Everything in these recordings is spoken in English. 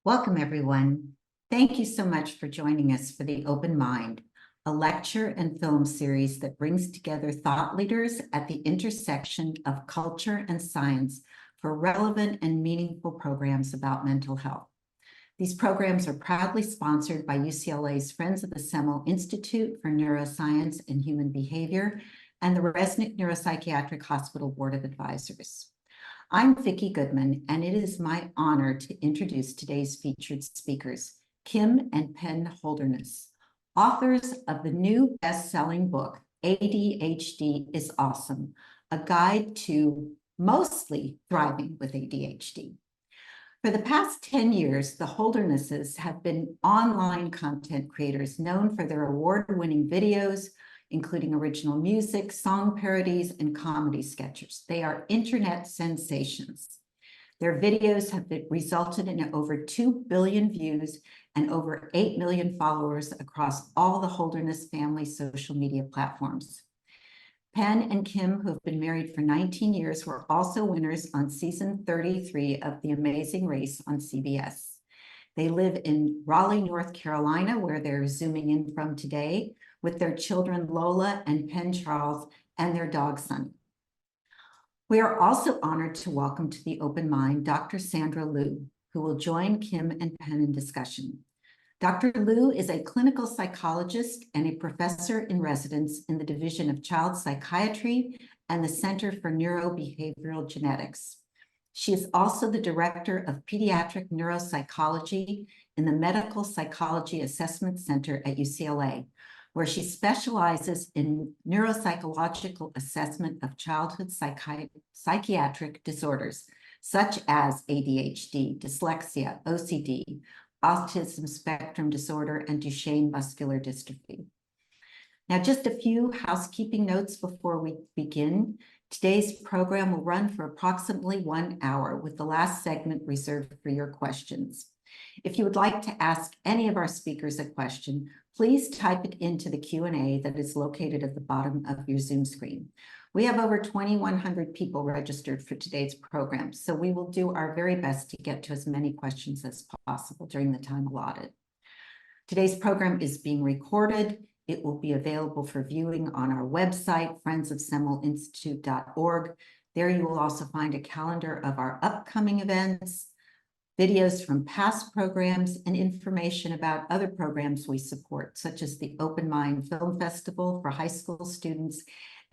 Welcome, everyone. Thank you so much for joining us for The Open Mind, a lecture and film series that brings together thought leaders at the intersection of culture and science for relevant and meaningful programs about mental health. These programs are proudly sponsored by UCLA's Friends of the Semel Institute for Neuroscience and Human Behavior and the Resnick Neuropsychiatric Hospital Board of Advisors. I'm Vicki Goodman, and it is my honor to introduce today's featured speakers, Kim and Penn Holderness, authors of the new best-selling book, ADHD is Awesome, a guide to mostly thriving with ADHD. For the past 10 years, the Holdernesses have been online content creators known for their award-winning videos, including original music, song parodies, and comedy sketches. They are internet sensations. Their videos have resulted in over 2 billion views and over 8 million followers across all the Holderness family social media platforms. Penn and Kim, who have been married for 19 years, were also winners on season 33 of The Amazing Race on CBS. They live in Raleigh, North Carolina, where they're zooming in from today, with their children Lola and Penn Charles and their dog Sunny. We are also honored to welcome to The Open Mind Dr. Sandra Loo, who will join Kim and Penn in discussion. Dr. Loo is a clinical psychologist and a professor in residence in the Division of Child Psychiatry and the Center for Neurobehavioral Genetics. She is also the director of pediatric neuropsychology in the Medical Psychology Assessment Center at UCLA, where she specializes in neuropsychological assessment of childhood psychiatric disorders, such as ADHD, dyslexia, OCD, autism spectrum disorder, and Duchenne muscular dystrophy. Now, just a few housekeeping notes before we begin. Today's program will run for approximately 1 hour, with the last segment reserved for your questions. If you would like to ask any of our speakers a question, please type it into the Q&A that is located at the bottom of your Zoom screen. We have over 2,100 people registered for today's program, so we will do our very best to get to as many questions as possible during the time allotted. Today's program is being recorded. It will be available for viewing on our website, friendsofsemelinstitute.org. There you will also find a calendar of our upcoming events, videos from past programs, and information about other programs we support, such as the Open Mind Film Festival for high school students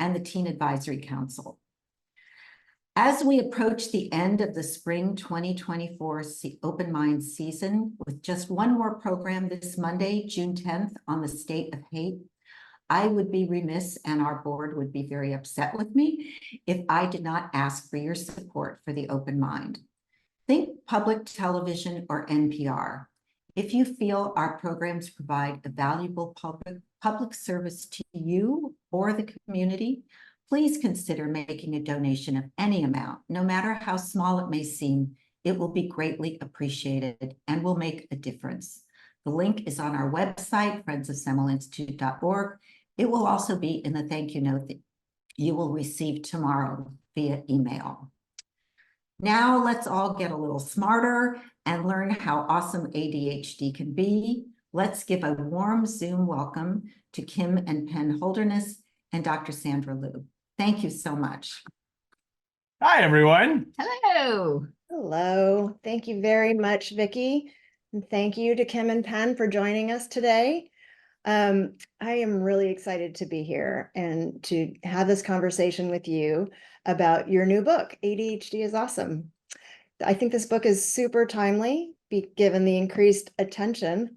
and the Teen Advisory Council. As we approach the end of the spring 2024 Open Mind season, with just one more program this Monday, June 10th, on the state of hate, I would be remiss, and our board would be very upset with me, if I did not ask for your support for the Open Mind. Think public television or NPR. If you feel our programs provide a valuable public service to you or the community, please consider making a donation of any amount. No matter how small it may seem, it will be greatly appreciated and will make a difference. The link is on our website, friendsofsemelinstitute.org. It will also be in the thank you note that you will receive tomorrow via email. Now let's all get a little smarter and learn how awesome ADHD can be. Let's give a warm Zoom welcome to Kim and Penn Holderness and Dr. Sandra Loo. Thank you so much. Hi, everyone. Hello. Hello. Thank you very much, Vicki. And thank you to Kim and Penn for joining us today. I am really excited to be here and to have this conversation with you about your new book, ADHD is Awesome. I think this book is super timely, given the increased attention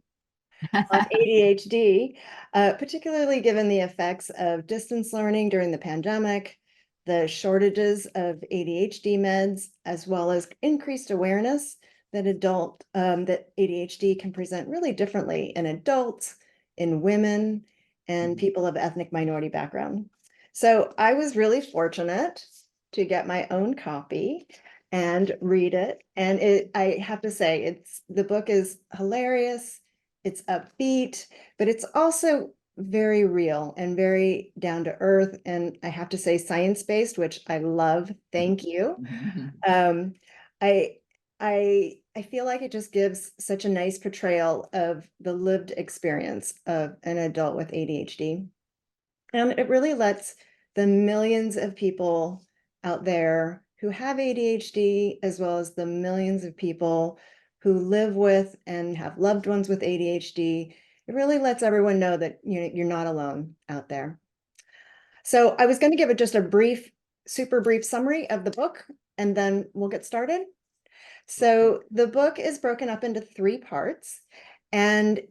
on ADHD, particularly given the effects of distance learning during the pandemic, the shortages of ADHD meds, as well as increased awareness that that ADHD can present really differently in adults, in women, and people of ethnic minority background. So I was really fortunate to get my own copy and read it. And I have to say, the book is hilarious, it's upbeat, but it's also very real and very down to earth. And I have to say science-based, which I love. Thank you. I I feel like it just gives such a nice portrayal of the lived experience of an adult with ADHD. And it really lets the millions of people out there who have ADHD, as well as the millions of people who live with and have loved ones with ADHD, it really lets everyone know that you're not alone out there. So I was going to give it just a brief, super brief summary of the book, and then we'll get started. So the book is broken up into 3 parts. And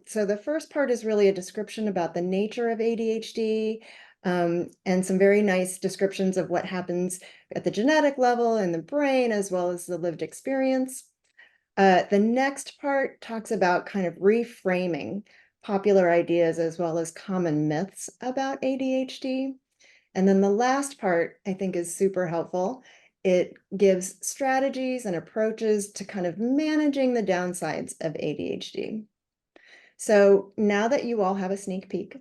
so the first part is really a description about the nature of ADHD, and some very nice descriptions of what happens at the genetic level in the brain, as well as the lived experience. The next part talks about kind of reframing popular ideas as well as common myths about ADHD. And then the last part, I think, is super helpful. It gives strategies and approaches to kind of managing the downsides of ADHD. So now that you all have a sneak peek,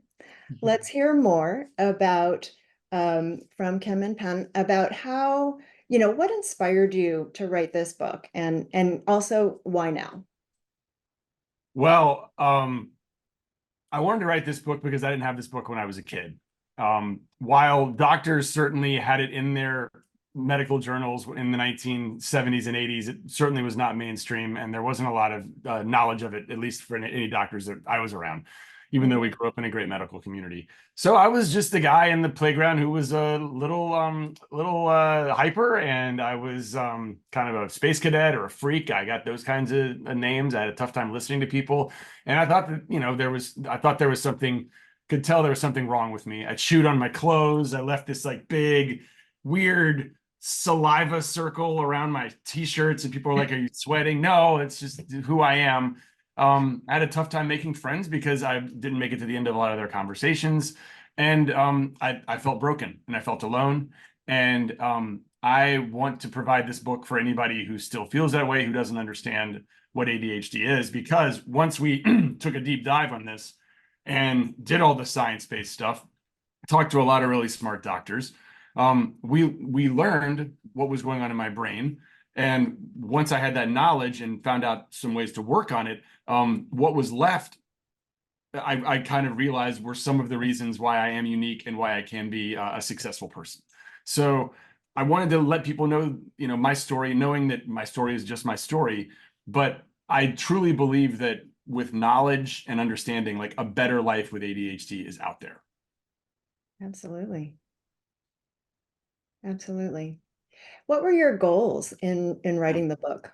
let's hear more about from Kim and Penn about how, what inspired you to write this book, and also why now? Well, I wanted to write this book because I didn't have this book when I was a kid. While doctors certainly had it in their medical journals in the 1970s and 80s, it certainly was not mainstream, and there wasn't a lot of knowledge of it, at least for any doctors that I was around, even though we grew up in a great medical community. So I was just the guy in the playground who was a little hyper, and I was kind of a space cadet or a freak. I got those kinds of names. I had a tough time listening to people, and I thought that there was something, could tell there was something wrong with me. I chewed on my clothes. I left this like big, weird saliva circle around my t-shirts, and people were like, "Are you sweating?" No, it's just who I am. I had a tough time making friends because I didn't make it to the end of a lot of their conversations, and I felt broken and I felt alone. And I want to provide this book for anybody who still feels that way, who doesn't understand what ADHD is, because once we took a deep dive on this and did all the science-based stuff, talked to a lot of really smart doctors, we learned what was going on in my brain. And once I had that knowledge and found out some ways to work on it, what was left, I kind of realized were some of the reasons why I am unique and why I can be a successful person. So I wanted to let people know, my story, knowing that my story is just my story. But I truly believe that with knowledge and understanding, like, a better life with ADHD is out there. Absolutely. Absolutely. What were your goals in writing the book?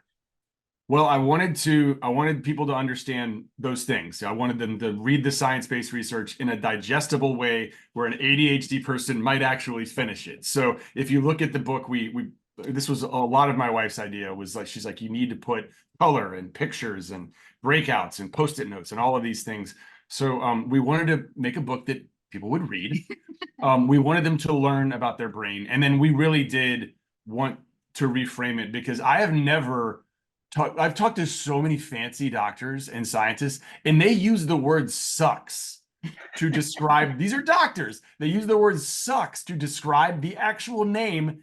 Well, I wanted people to understand those things. I wanted them to read the science-based research in a digestible way where an ADHD person might actually finish it. So if you look at the book, this was a lot of my wife's idea, was like, she's like, you need to put color and pictures and breakouts and Post-it notes and all of these things. So we wanted to make a book that people would read. We wanted them to learn about their brain. And then we really did want to reframe it, because I have never I've talked to so many fancy doctors and scientists, and they use the word sucks to describe, these are doctors, they use the word sucks to describe the actual name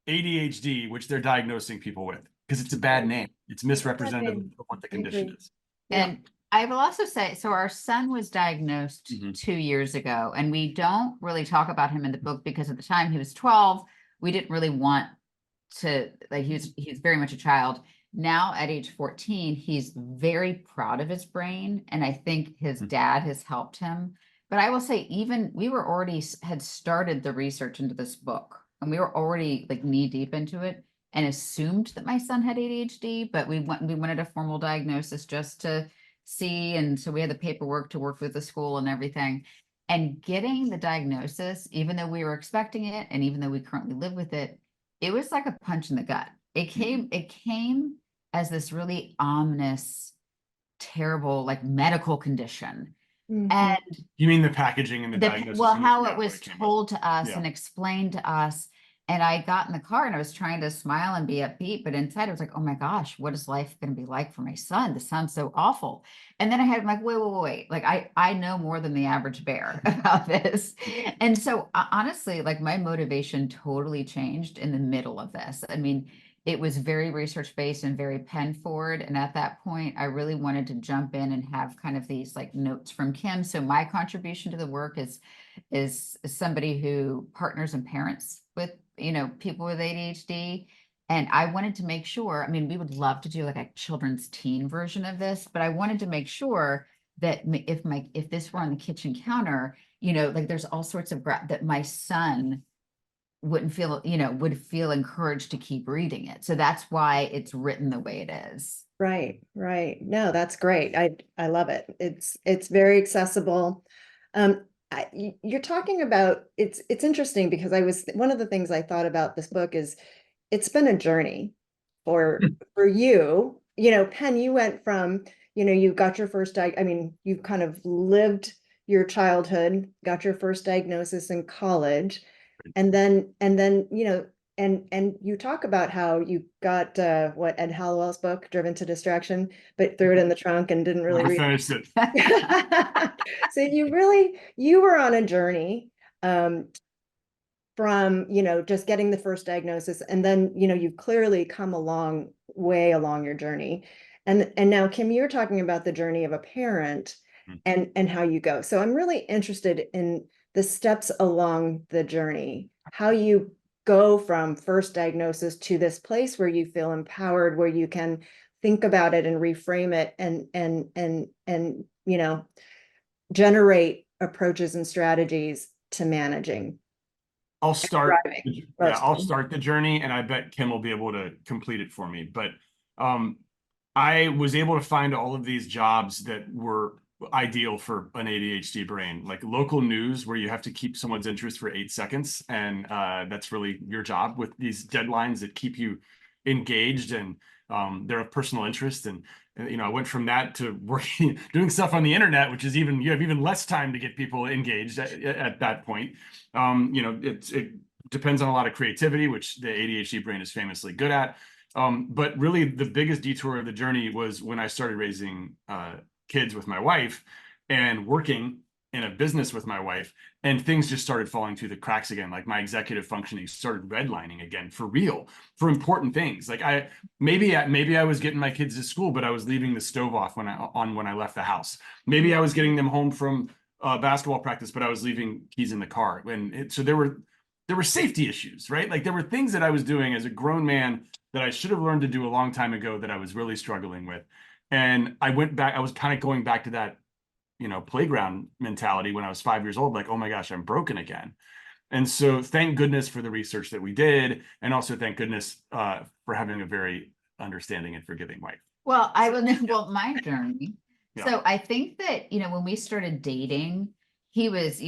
ADHD, which they're diagnosing people with, because it's a bad name. It's misrepresentative of what the condition is. And I will also say, so our son was diagnosed 2 years ago, and we don't really talk about him in the book because at the time he was 12, we didn't really want to, like, he was very much a child. Now at age 14, he's very proud of his brain, and I think his dad has helped him. But I will say, even we were already had started the research into this book, and we were already like knee deep into it, and assumed that my son had ADHD, but we wanted a formal diagnosis just to see, and so we had the paperwork to work with the school and everything. And getting the diagnosis, even though we were expecting it, and even though we currently live with it, it was like a punch in the gut. It came as this really ominous, terrible, like, medical condition. And you mean the packaging and the diagnosis? Well, how it was told to us and explained to us. And I got in the car and I was trying to smile and be upbeat, but inside I was like, oh my gosh, what is life going to be like for my son? This sounds so awful. And then I had like, wait. Like, I know more than the average bear about this. And so honestly, like, my motivation totally changed in the middle of this. I mean, it was very research-based and very pen forward. And at that point, I really wanted to jump in and have kind of these like notes from Kim. So my contribution to the work is somebody who partners and parents with, people with ADHD. And I wanted to make sure, I mean, we would love to do like a children's teen version of this, but I wanted to make sure that if this were on the kitchen counter, like there's all sorts of that my son would feel encouraged to keep reading it. So that's why it's written the way it is. Right. No, that's great. I love it. It's very accessible. You're talking about, it's interesting because one of the things I thought about this book is it's been a journey for you. Penn, you went from, you got your first you kind of lived your childhood, got your first diagnosis in college, and then and you talk about how you got Ed Hallowell's book, Driven to Distraction, but threw it in the trunk and didn't really Never read finished it. So you were on a journey from, just getting the first diagnosis, and then, you've clearly come a long way along your journey. And now, Kim, you're talking about the journey of a parent and how you go. So I'm really interested in the steps along the journey, how you go from first diagnosis to this place where you feel empowered, where you can think about it and reframe it and generate approaches and strategies to managing. I'll start Driving, the journey, and I bet Kim will be able to complete it for me. But I was able to find all of these jobs that were ideal for an ADHD brain, like local news, where you have to keep someone's interest for 8 seconds. And that's really your job, with these deadlines that keep you engaged, and they're of personal interest. And I went from that to working, doing stuff on the internet, which is you have even less time to get people engaged at that point. It depends on a lot of creativity, which the ADHD brain is famously good at. But really the biggest detour of the journey was when I started raising kids with my wife and working in a business with my wife, and things just started falling through the cracks again. Like my executive functioning started redlining again, for real, for important things. Like maybe I was getting my kids to school, but I was leaving the stove off when I left the house. Maybe I was getting them home from basketball practice, but I was leaving keys in the car. So there were safety issues, right? Like there were things that I was doing as a grown man that I should have learned to do a long time ago that I was really struggling with. And I was kind of going back to that, playground mentality when I was 5 years old, like, oh my gosh, I'm broken again. And so thank goodness for the research that we did. And also thank goodness for having a very understanding and forgiving wife. Well, my journey. Yeah. So I think that, when we started dating, he was,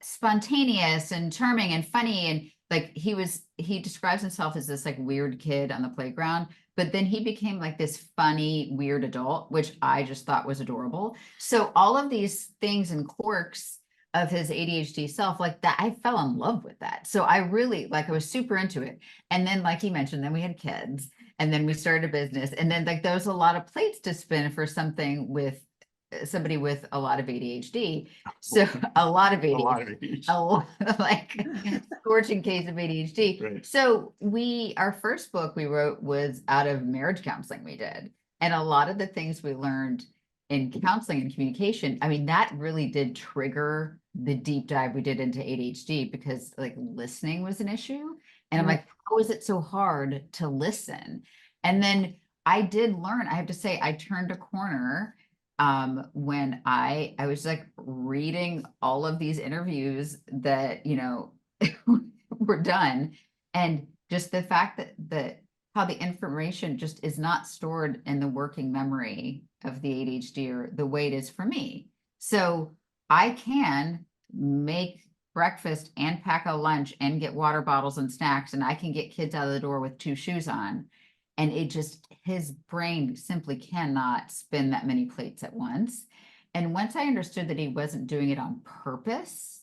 spontaneous and charming and funny. And like, he describes himself as this like weird kid on the playground, but then he became like this funny, weird adult, which I just thought was adorable. So all of these things and quirks of his ADHD self, like that, I fell in love with that. So I was super into it. And then, like he mentioned, then we had kids, and then we started a business, and then like there was a lot of plates to spin for somebody with a lot of ADHD. So a lot of ADHD, like scorching case of ADHD. Right. So our first book we wrote was out of marriage counseling we did. And a lot of the things we learned in counseling and communication, I mean, that really did trigger the deep dive we did into ADHD, because like listening was an issue. And I'm like, how is it so hard to listen? And then I did learn, I have to say, I turned a corner when I was like reading all of these interviews that, were done, and just the fact that how the information just is not stored in the working memory of the ADHD or the way it is for me. So I can make breakfast and pack a lunch and get water bottles and snacks, and I can get kids out of the door with 2 shoes on. And his brain simply cannot spin that many plates at once. And once I understood that he wasn't doing it on purpose,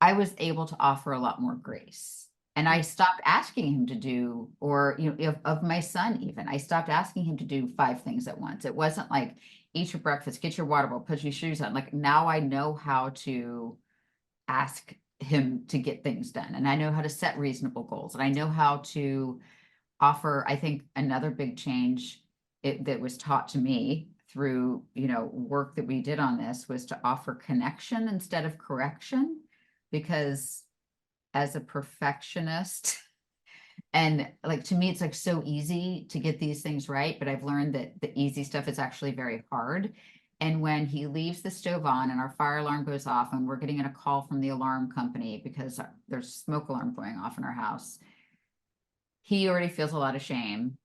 I was able to offer a lot more grace. And I stopped asking him to do, or, of my son even, I stopped asking him to do 5 things at once. It wasn't like, eat your breakfast, get your water bottle, put your shoes on. Like now I know how to ask him to get things done. And I know how to set reasonable goals. And I know how to offer, I think another big change that was taught to me through, work that we did on this was to offer connection instead of correction, because as a perfectionist, and like, to me, it's like so easy to get these things right, but I've learned that the easy stuff is actually very hard. And when he leaves the stove on and our fire alarm goes off and we're getting a call from the alarm company because there's a smoke alarm going off in our house, he already feels a lot of shame.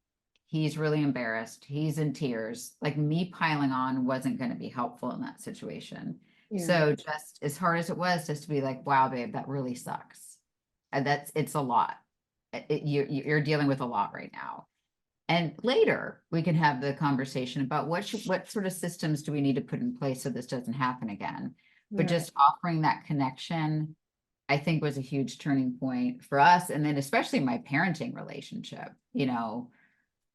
He's really embarrassed. He's in tears. Like, me piling on wasn't going to be helpful in that situation. Yeah. So just as hard as it was, just to be like, wow, babe, that really sucks. And it's a lot. You're dealing with a lot right now. And later we can have the conversation about what sort of systems do we need to put in place so this doesn't happen again. But Right. just offering that connection, I think, was a huge turning point for us. And then especially my parenting relationship,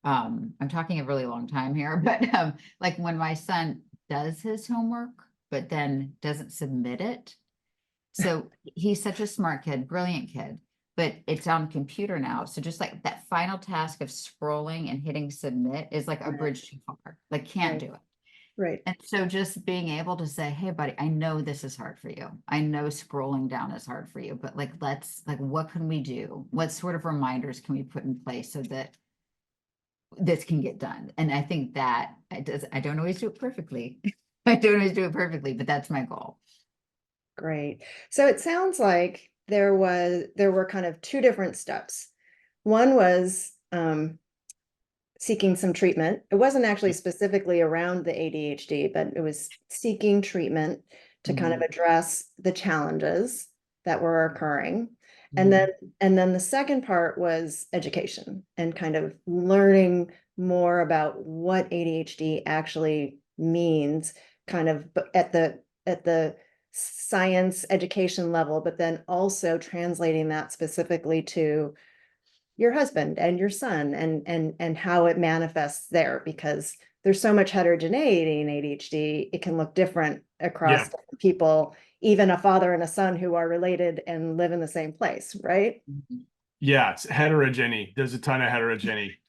I'm talking a really long time here, but like when my son does his homework, but then doesn't submit it. So he's such a smart kid, brilliant kid, but it's on computer now. So just like that final task of scrolling and hitting submit is like a bridge too far, like can't Right. do it. Right. And so just being able to say, hey, buddy, I know this is hard for you. I know scrolling down is hard for you, but like, what can we do? What sort of reminders can we put in place so that this can get done? And I think that I don't always do it perfectly. I don't always do it perfectly, but that's my goal. Great. So it sounds like there were kind of two different steps. One was seeking some treatment. It wasn't actually specifically around the ADHD, but it was seeking treatment to kind of address the challenges that were occurring. And then the second part was education and kind of learning more about what ADHD actually means, kind of at the science education level, but then also translating that specifically to your husband and your son and how it manifests there, because there's so much heterogeneity in ADHD. It can look different across different people, even a father and a son who are related and live in the same place, right? Yeah, it's heterogeneity. There's a ton of heterogeneity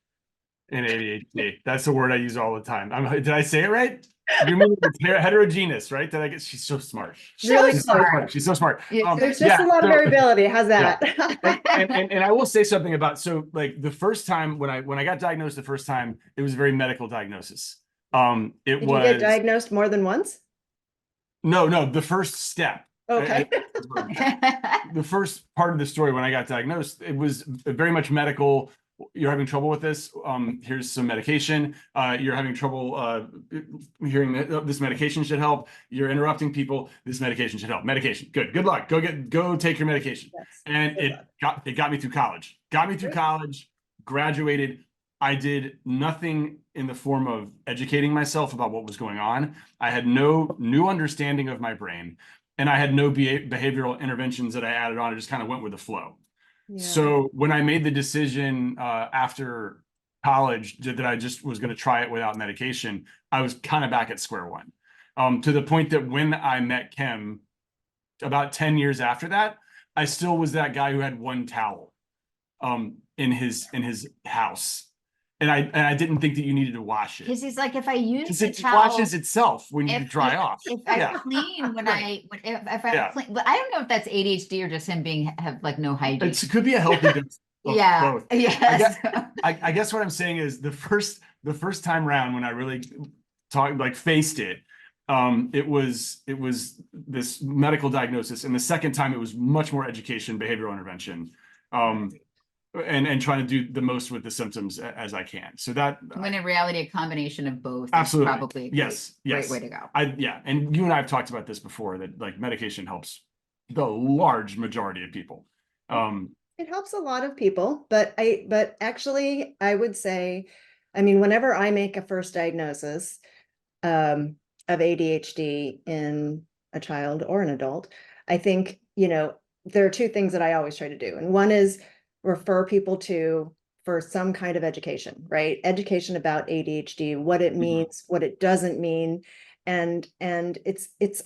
in ADHD. That's the word I use all the time. Did I say it right? You mean it's heterogeneous, right? Did I get? She's so smart. Really She's smart. so smart. She's so smart. There's just a lot of variability. How's that? And I will say something about, so like the first time when I got diagnosed the first time, it was a very medical diagnosis. Did you get diagnosed more than once? No, the first step. Okay. The first part of the story when I got diagnosed, it was very much medical. You're having trouble with this. Here's some medication. You're having trouble hearing that this medication should help. You're interrupting people. This medication should help. Medication. Good luck. Go take your medication. Yes. And it got me through college. Graduated. I did nothing in the form of educating myself about what was going on. I had no new understanding of my brain, and I had no behavioral interventions that I added on. I just kind of went with the flow. Yeah. So when I made the decision after college that I just was going to try it without medication, I was kind of back at square one. To the point that when I met Kim, about 10 years after that, I still was that guy who had one towel in his house. And I didn't think that you needed to wash it. Because he's like, if I use the It towel, washes itself when you dry off. If I clean when I clean, but I don't know if that's ADHD or just him have like no hygiene. It could be a healthy dose of both. Yes. I guess what I'm saying is the first time round when I really faced it, it was this medical diagnosis, and the second time it was much more education, behavioral intervention. And trying to do the most with the symptoms as I can. So that, when in reality, a combination of both absolutely. is probably a great way to go. And you and I have talked about this before, that like medication helps the large majority of people. It helps a lot of people, but actually I would say, I mean, whenever I make a first diagnosis of ADHD in a child or an adult, I think, there are two things that I always try to do. And one is refer people for some kind of education, right? Education about ADHD, what it means, what it doesn't mean. And I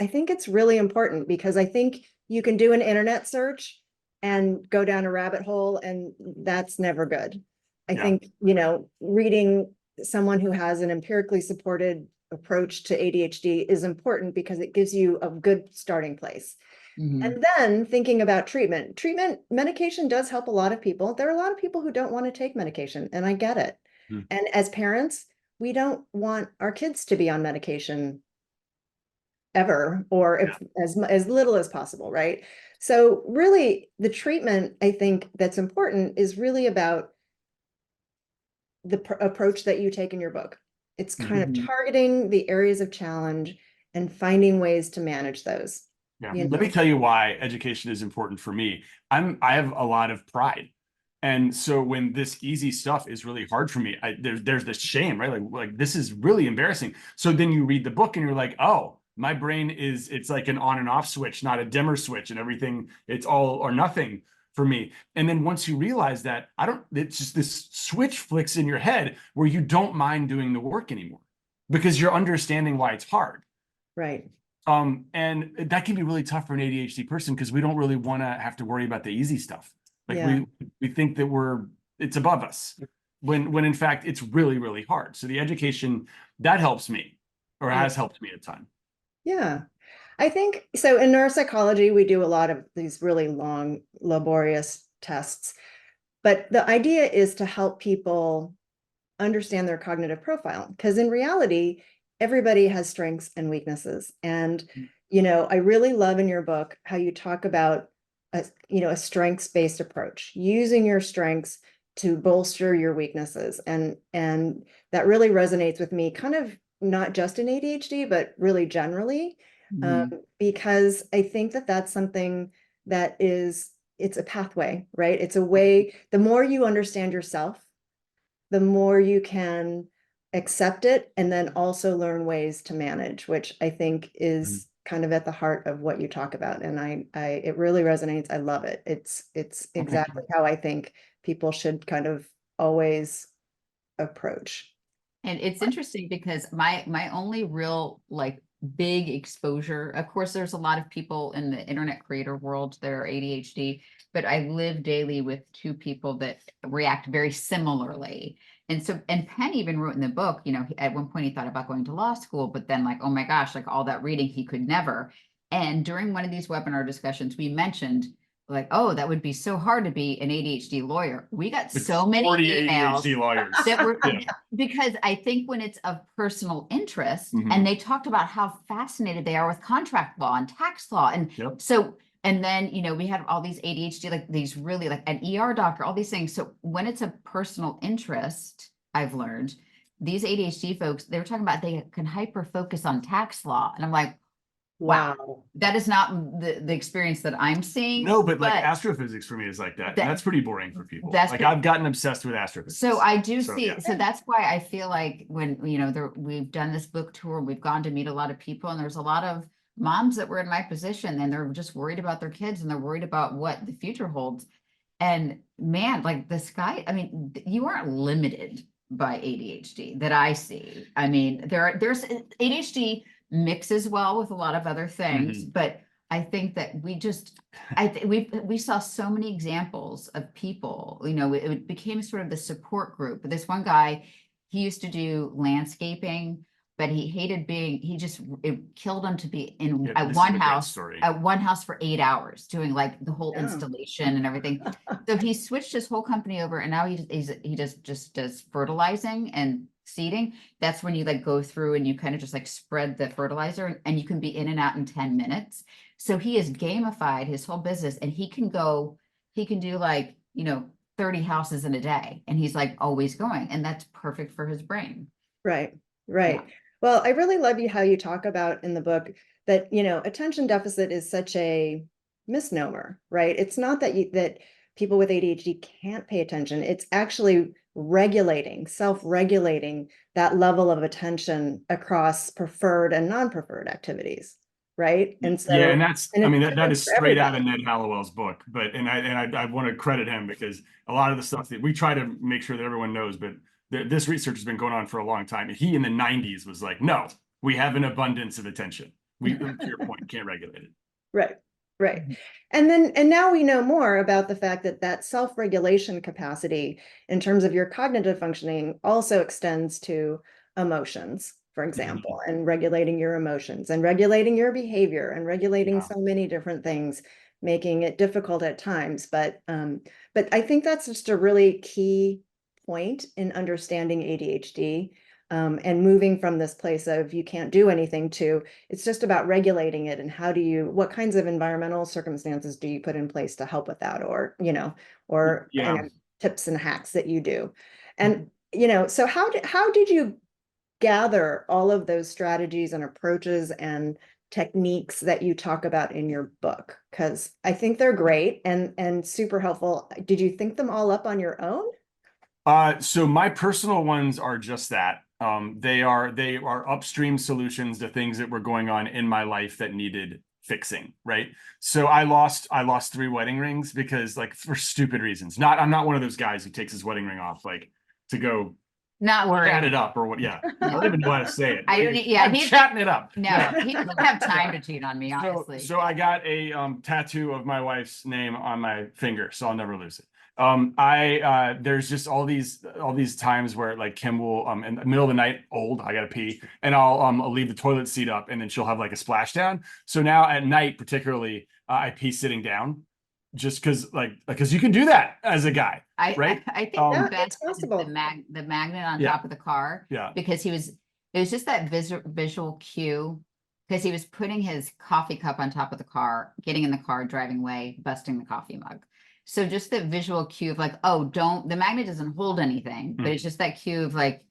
think it's really important, because I think you can do an internet search and go down a rabbit hole, and that's never good. I think, you know, reading someone who has an empirically supported approach to ADHD is important because it gives you a good starting place. Mhm. And then thinking about treatment, medication does help a lot of people. There are a lot of people who don't want to take medication, and I get it. Mm. And as parents, we don't want our kids to be on medication ever, or if as little as possible, right? So really the treatment, I think, that's important is really about the approach that you take in your book. It's kind of targeting the areas of challenge and finding ways to manage those. Yeah. You Let me know? tell you why education is important for me. I have a lot of pride. And so when this easy stuff is really hard for me, there's this shame, right? Like this is really embarrassing. So then you read the book and you're like, oh, my brain it's like an on and off switch, not a dimmer switch, and everything, it's all or nothing for me. And then once you realize that, it's just this switch flicks in your head where you don't mind doing the work anymore because you're understanding why it's hard. Right. And that can be really tough for an ADHD person because we don't really want to have to worry about the easy stuff. Like we think that it's above us when in fact it's really, really hard. So the education that helps me or has helped me a ton. Yeah. I think so. In neuropsychology, we do a lot of these really long, laborious tests, but the idea is to help people understand their cognitive profile, because in reality, everybody has strengths and weaknesses. And, you know, I really love in your book how you talk about a strengths-based approach, using your strengths to bolster your weaknesses. And that really resonates with me, kind of not just in ADHD, but really generally, because I think that that's something that it's a pathway, right? It's a way, the more you understand yourself, the more you can accept it and then also learn ways to manage, which I think is kind of at the heart of what you talk about. And it really resonates. I love it. It's exactly how I think people should kind of always approach. And it's interesting because my only real like big exposure, of course, there's a lot of people in the internet creator world that are ADHD, but I live daily with two people that react very similarly. And so, and Penn even wrote in the book, you know, at one point he thought about going to law school, but then like, oh my gosh, like all that reading, he could never. And during one of these webinar discussions, we mentioned like, oh, that would be so hard to be an ADHD lawyer. We got so many 40 emails ADHD lawyers that were because I think when it's of personal interest, and they talked about how fascinated they are with contract law and tax law, and so. And then, you know, we had all these ADHD, like these really like an ER doctor, all these things. So when it's a personal interest, I've learned these ADHD folks, they were talking about they can hyper focus on tax law. And I'm like, wow, that is not the experience that I'm seeing. No, but like astrophysics for me is like that. That's pretty boring for people. Like I've gotten obsessed with astrophysics. So I do see. So that's why I feel like when, you know, we've done this book tour, we've gone to meet a lot of people, and there's a lot of moms that were in my position, and they're just worried about their kids, and they're worried about what the future holds. And man, like the sky, I mean, you aren't limited by ADHD that I see. I mean, there's ADHD mixes well with a lot of other things, but I think that we saw so many examples of people, you know, it became sort of the support group. But this one guy, he used to do landscaping, but he hated it killed him to be at one house for 8 hours doing like the whole installation and everything. So he switched his whole company over, and now he just does fertilizing and seeding. That's when you like go through and you kind of just like spread the fertilizer, and you can be in and out in 10 minutes. So he has gamified his whole business, and he can do like, you know, 30 houses in a day, and he's like always going, and that's perfect for his brain. Right. Yeah. Well, I really love how you talk about in the book that, you know, attention deficit is such a misnomer, right? It's not that people with ADHD can't pay attention. It's actually self-regulating that level of attention across preferred and non-preferred activities, right? And so and that is straight out of Ned Hallowell's book. But I want to credit him because a lot of the stuff that we try to make sure that everyone knows, but this research has been going on for a long time. He in the 90s was like, no, we have an abundance of attention. We, to your point, can't regulate it. Right. Right. And now we know more about the fact that that self-regulation capacity in terms of your cognitive functioning also extends to emotions, for example, and regulating your emotions and regulating your behavior and regulating so many different things, making it difficult at times. But I think that's just a really key point in understanding ADHD. And moving from this place of you can't do anything to it's just about regulating it and what kinds of environmental circumstances do you put in place to help with that, or tips and hacks that you do. And so how did you gather all of those strategies and approaches and techniques that you talk about in your book? Because I think they're great and super helpful. Did you think them all up on your own? So my personal ones are just that. They are upstream solutions to things that were going on in my life that needed fixing, right? So I lost 3 wedding rings because, like, for stupid reasons. I'm not one of those guys who takes his wedding ring off like to go Not worried. chat it up or what. Yeah. I don't even know how to say it. I'm chatting it up. No, Yeah. he doesn't have time to cheat on me, honestly. So I got a tattoo of my wife's name on my finger, so I'll never lose it. There's just all these times where, like, Kim will in the middle of the night, I gotta pee, and I'll leave the toilet seat up, and then she'll have like a splashdown. So now at night, particularly, I pee sitting down, just because you can do that as a guy, right? I think the it's best is possible. the magnet on Yeah. top of the car. Yeah. Because it was just that visual cue, because he was putting his coffee cup on top of the car, getting in the car, driving away, busting the coffee mug. So just the visual cue of like, the magnet doesn't hold anything, but it's just that cue of like,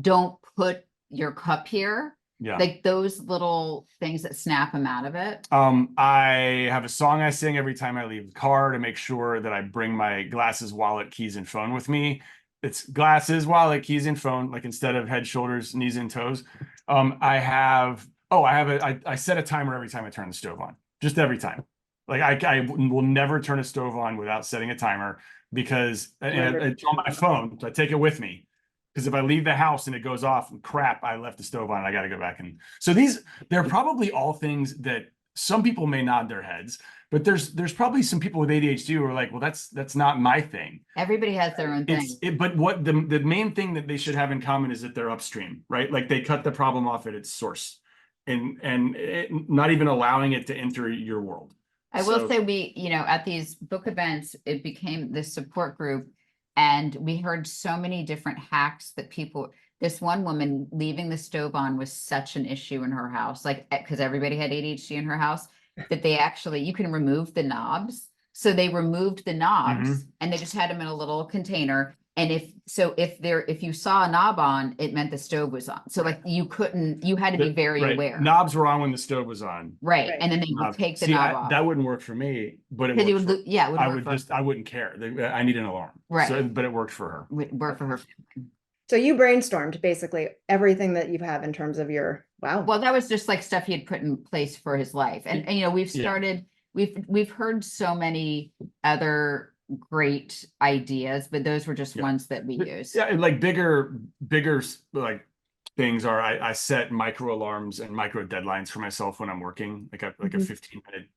don't put your cup here. Yeah. Like those little things that snap him out of it. I have a song I sing every time I leave the car to make sure that I bring my glasses, wallet, keys, and phone with me. It's glasses, wallet, keys, and phone, like instead of head, shoulders, knees, and toes. I set a timer every time I turn the stove on, just every time. Like I will never turn a stove on without setting a timer because it's on my phone. So I take it with me. Because if I leave the house and it goes off, crap, I left the stove on. I got to go back. And so they're probably all things that some people may nod their heads, but there's probably some people with ADHD who are like, well, that's not my thing. Everybody has their own thing. But what the main thing that they should have in common is that they're upstream, right? Like they cut the problem off at its source and not even allowing it to enter your world. I will say at these book events, it became this support group. And we heard so many different hacks that this one woman leaving the stove on was such an issue in her house, like, because everybody had ADHD in her house, that you can remove the knobs. So they removed the knobs and they just had them in a little container. And if you saw a knob on, it meant the stove was on. So like you had to be very aware. Knobs were on when the stove was on. Right. And then they would take the knob off. That wouldn't work for me, but I wouldn't care. I need an alarm. Right. So, but it worked for her. It worked for her. So you brainstormed basically everything that you have in terms of your, wow. Well, that was just like stuff he had put in place for his life. And we've heard so many other great ideas, but those were just ones that we use. Yeah, like bigger like things are I set micro alarms and micro deadlines for myself when I'm working, like a 15-minute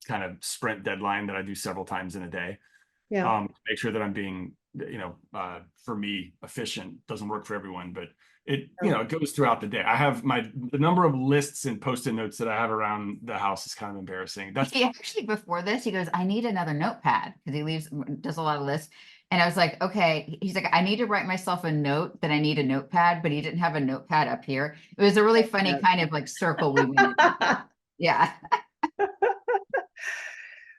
kind of sprint deadline that I do several times in a day. Yeah. Make sure that I'm being, for me, efficient. Doesn't work for everyone, but it goes throughout the day. I have the number of lists and Post-it notes that I have around the house is kind of embarrassing. Before this, he goes, I need another notepad, because he does a lot of lists. And I was like, okay. He's like, I need to write myself a note that I need a notepad, but he didn't have a notepad up here. It was a really funny kind of like circle we went in. Yeah.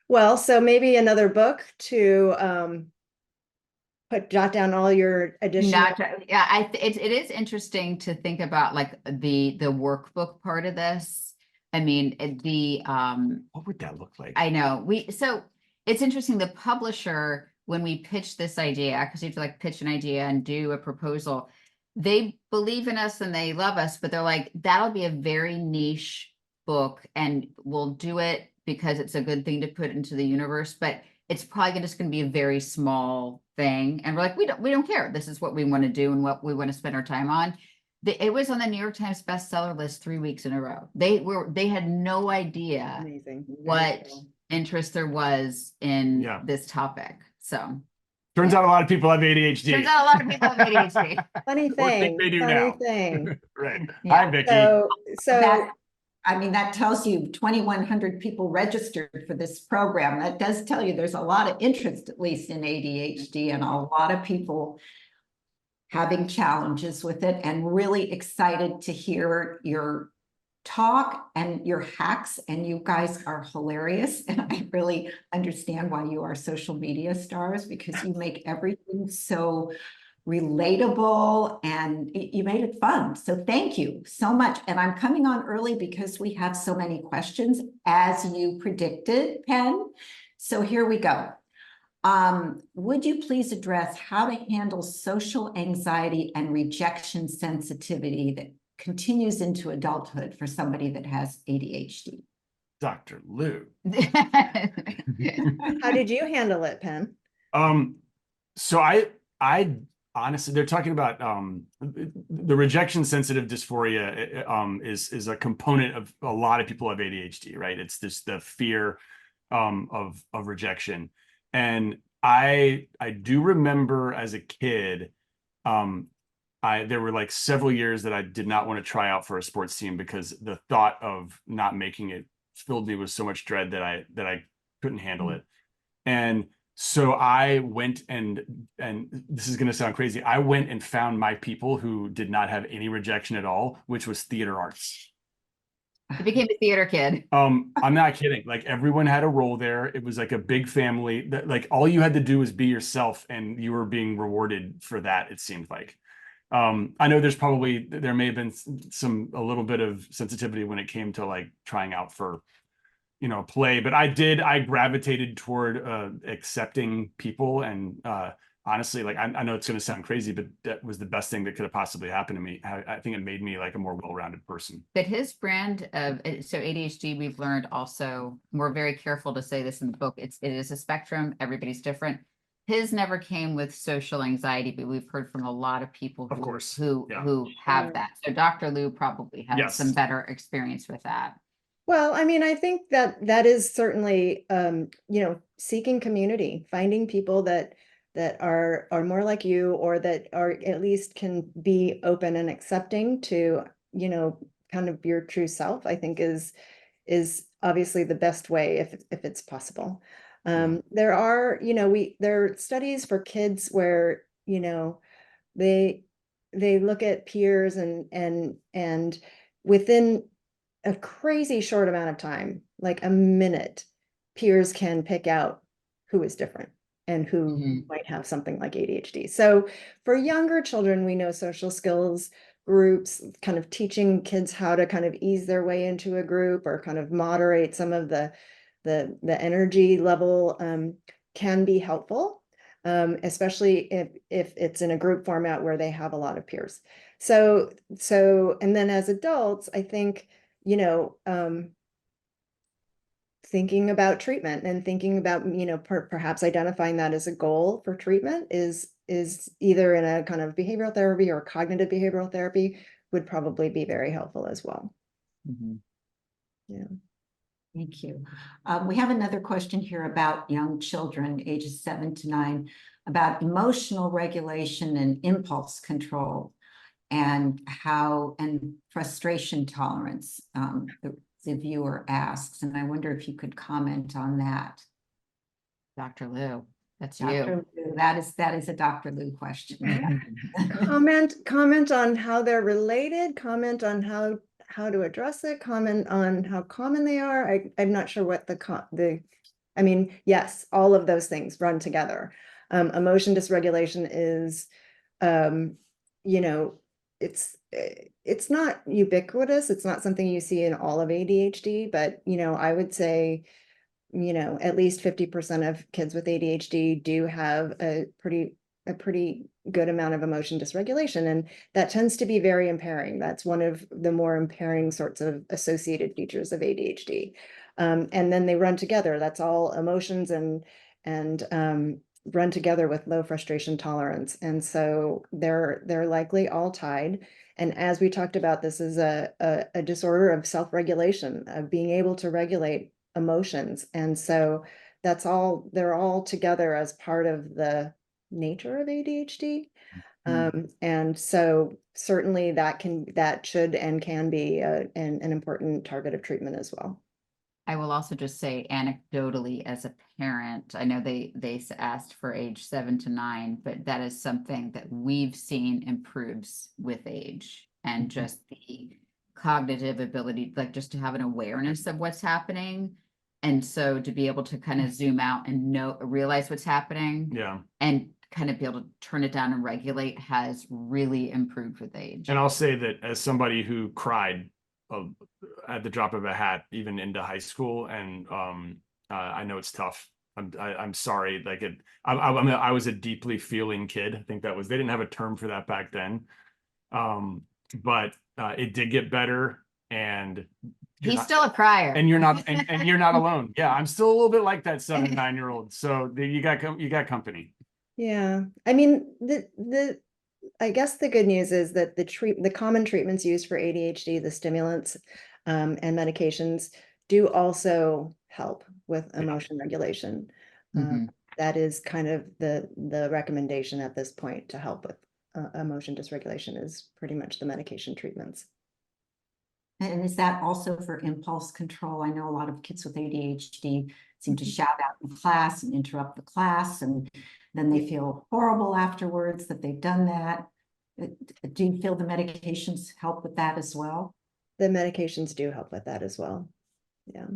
Well, so maybe another book to jot down all your additional. It is interesting to think about like the workbook part of this. I mean, what would that look like? I know so it's interesting. The publisher, when we pitched this idea, because you have to like pitch an idea and do a proposal, they believe in us and they love us, but they're like, that'll be a very niche book and we'll do it because it's a good thing to put into the universe, but it's probably just going to be a very small thing. And we're like, we don't care. This is what we want to do and what we want to spend our time on. It was on the New York Times bestseller list 3 weeks in a row. They had no idea what interest there was in Yeah. this topic. So Turns out a lot of people have ADHD. turns out a lot of people have ADHD. Funny Or think thing, they do funny now. thing. Right. Yeah. Hi, Vicky. So That, I mean, that tells you 2,100 people registered for this program. That does tell you there's a lot of interest, at least in ADHD, and a lot of people having challenges with it, and really excited to hear your talk and your hacks. And you guys are hilarious. And I really understand why you are social media stars, because you make everything so relatable and you made it fun. So thank you so much. And I'm coming on early because we have so many questions, as you predicted, Penn. So here we go. Would you please address how to handle social anxiety and rejection sensitivity that continues into adulthood for somebody that has ADHD? Dr. Lou. how did you handle it, Penn? So I honestly, they're talking about the rejection sensitive dysphoria is a component of a lot of people have ADHD, right? It's this the fear of rejection. And I do remember as a kid, there were like several years that I did not want to try out for a sports team because the thought of not making it filled me with so much dread that I couldn't handle it. And so I went and this is going to sound crazy. I went and found my people who did not have any rejection at all, which was theater arts. You became a theater kid. I'm not kidding. Like everyone had a role there. It was like a big family that like all you had to do was be yourself and you were being rewarded for that. It seemed like, I know there may have been a little bit of sensitivity when it came to like trying out for, play, but I gravitated toward, accepting people. And, honestly, like, I know it's going to sound crazy, but that was the best thing that could have possibly happened to me. I think it made me like a more well-rounded person. But his brand of so ADHD, we've learned also, we're very careful to say this in the book, it is a spectrum, everybody's different. His never came with social anxiety, but we've heard from a lot of people Of course. who Yeah. have that. So Dr. Lou probably had Yes. some better experience with that. Well, I mean, I think that is certainly, seeking community, finding people that are more like you, or that are at least can be open and accepting to, kind of your true self, I think is obviously the best way if it's possible. There are, there are studies for kids where, they look at peers and within a crazy short amount of time, like a minute, peers can pick out who is different and who might have something like ADHD. So for younger children, we know social skills groups, kind of teaching kids how to kind of ease their way into a group or kind of moderate some of the energy level, can be helpful, especially if it's in a group format where they have a lot of peers. So and then as adults, I think, thinking about treatment and thinking about, perhaps identifying that as a goal for treatment is either in a kind of behavioral therapy or cognitive behavioral therapy would probably be very helpful as well. Yeah. Thank you. We have another question here about young children, ages 7 to 9, about emotional regulation and impulse control, and frustration tolerance. The viewer asks, and I wonder if you could comment on that. Dr. Lou, that's Dr. you. Lou, that is a Dr. Lou question. Comment on how they're related, comment on how to address it, comment on how common they are. I'm not sure what I mean, yes, all of those things run together. Emotion dysregulation is, it's not ubiquitous. It's not something you see in all of ADHD, but, I would say, at least 50% of kids with ADHD do have a pretty good amount of emotion dysregulation. And that tends to be very impairing. That's one of the more impairing sorts of associated features of ADHD. And then they run together. That's all emotions and run together with low frustration tolerance. And so they're likely all tied. And as we talked about, this is a disorder of self-regulation, of being able to regulate emotions. And so they're all together as part of the nature of ADHD. And so certainly that should and can be an important target of treatment as well. I will also just say anecdotally as a parent, I know they asked for age 7 to 9, but that is something that we've seen improves with age, and just the cognitive ability, like just to have an awareness of what's happening. And so to be able to kind of zoom out and realize what's happening. Yeah. And kind of be able to turn it down and regulate has really improved with age. And I'll say that as somebody who cried at the drop of a hat, even into high school, and I know it's tough. I'm sorry. Like I was a deeply feeling kid. I think they didn't have a term for that back then. But it did get better, and he's still a crier, and you're not, and you're not alone. Yeah, I'm still a little bit like that 7 and 9-year-old. So you got company. Yeah, I mean, I guess the good news is that the common treatments used for ADHD, the stimulants and medications, do also help with emotion regulation. That is kind of the recommendation at this point to help with emotion dysregulation, is pretty much the medication treatments. And is that also for impulse control? I know a lot of kids with ADHD seem to shout out in class and interrupt the class, and then they feel horrible afterwards that they've done that. Do you feel the medications help with that as well? The medications do help with that as well. Yeah.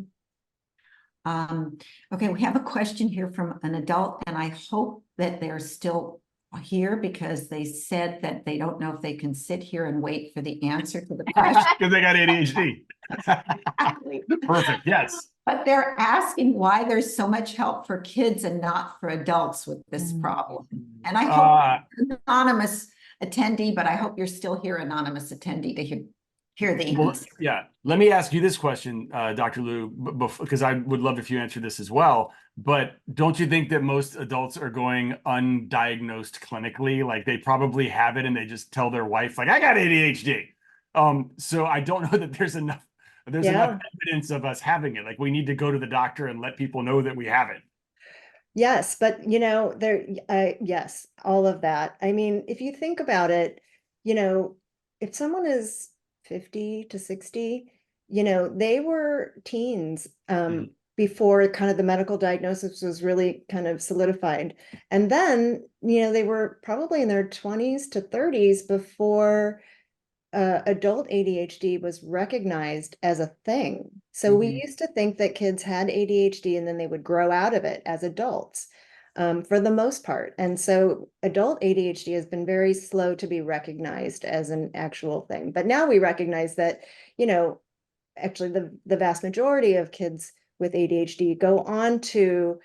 Okay, we have a question here from an adult, and I hope that they're still here, because they said that they don't know if they can sit here and wait for the answer to the question. Because they got ADHD. Perfect. Yes. But they're asking why there's so much help for kids and not for adults with this problem. And I hope anonymous attendee, but I hope you're still here, anonymous attendee, to hear the answer. Yeah. Let me ask you this question, Dr. Loo, because I would love if you answer this as well. But don't you think that most adults are going undiagnosed clinically? Like they probably have it and they just tell their wife, like, I got ADHD. So I don't know that there's enough evidence of us having it. Like we need to go to the doctor and let people know that we have it. Yes, but yes, all of that. I mean, if you think about it, if someone is 50 to 60, they were teens before kind of the medical diagnosis was really kind of solidified. And then, they were probably in their 20s to 30s before adult ADHD was recognized as a thing. So we used to think that kids had ADHD and then they would grow out of it as adults, for the most part. And so adult ADHD has been very slow to be recognized as an actual thing. But now we recognize that, actually the vast majority of kids with ADHD go on to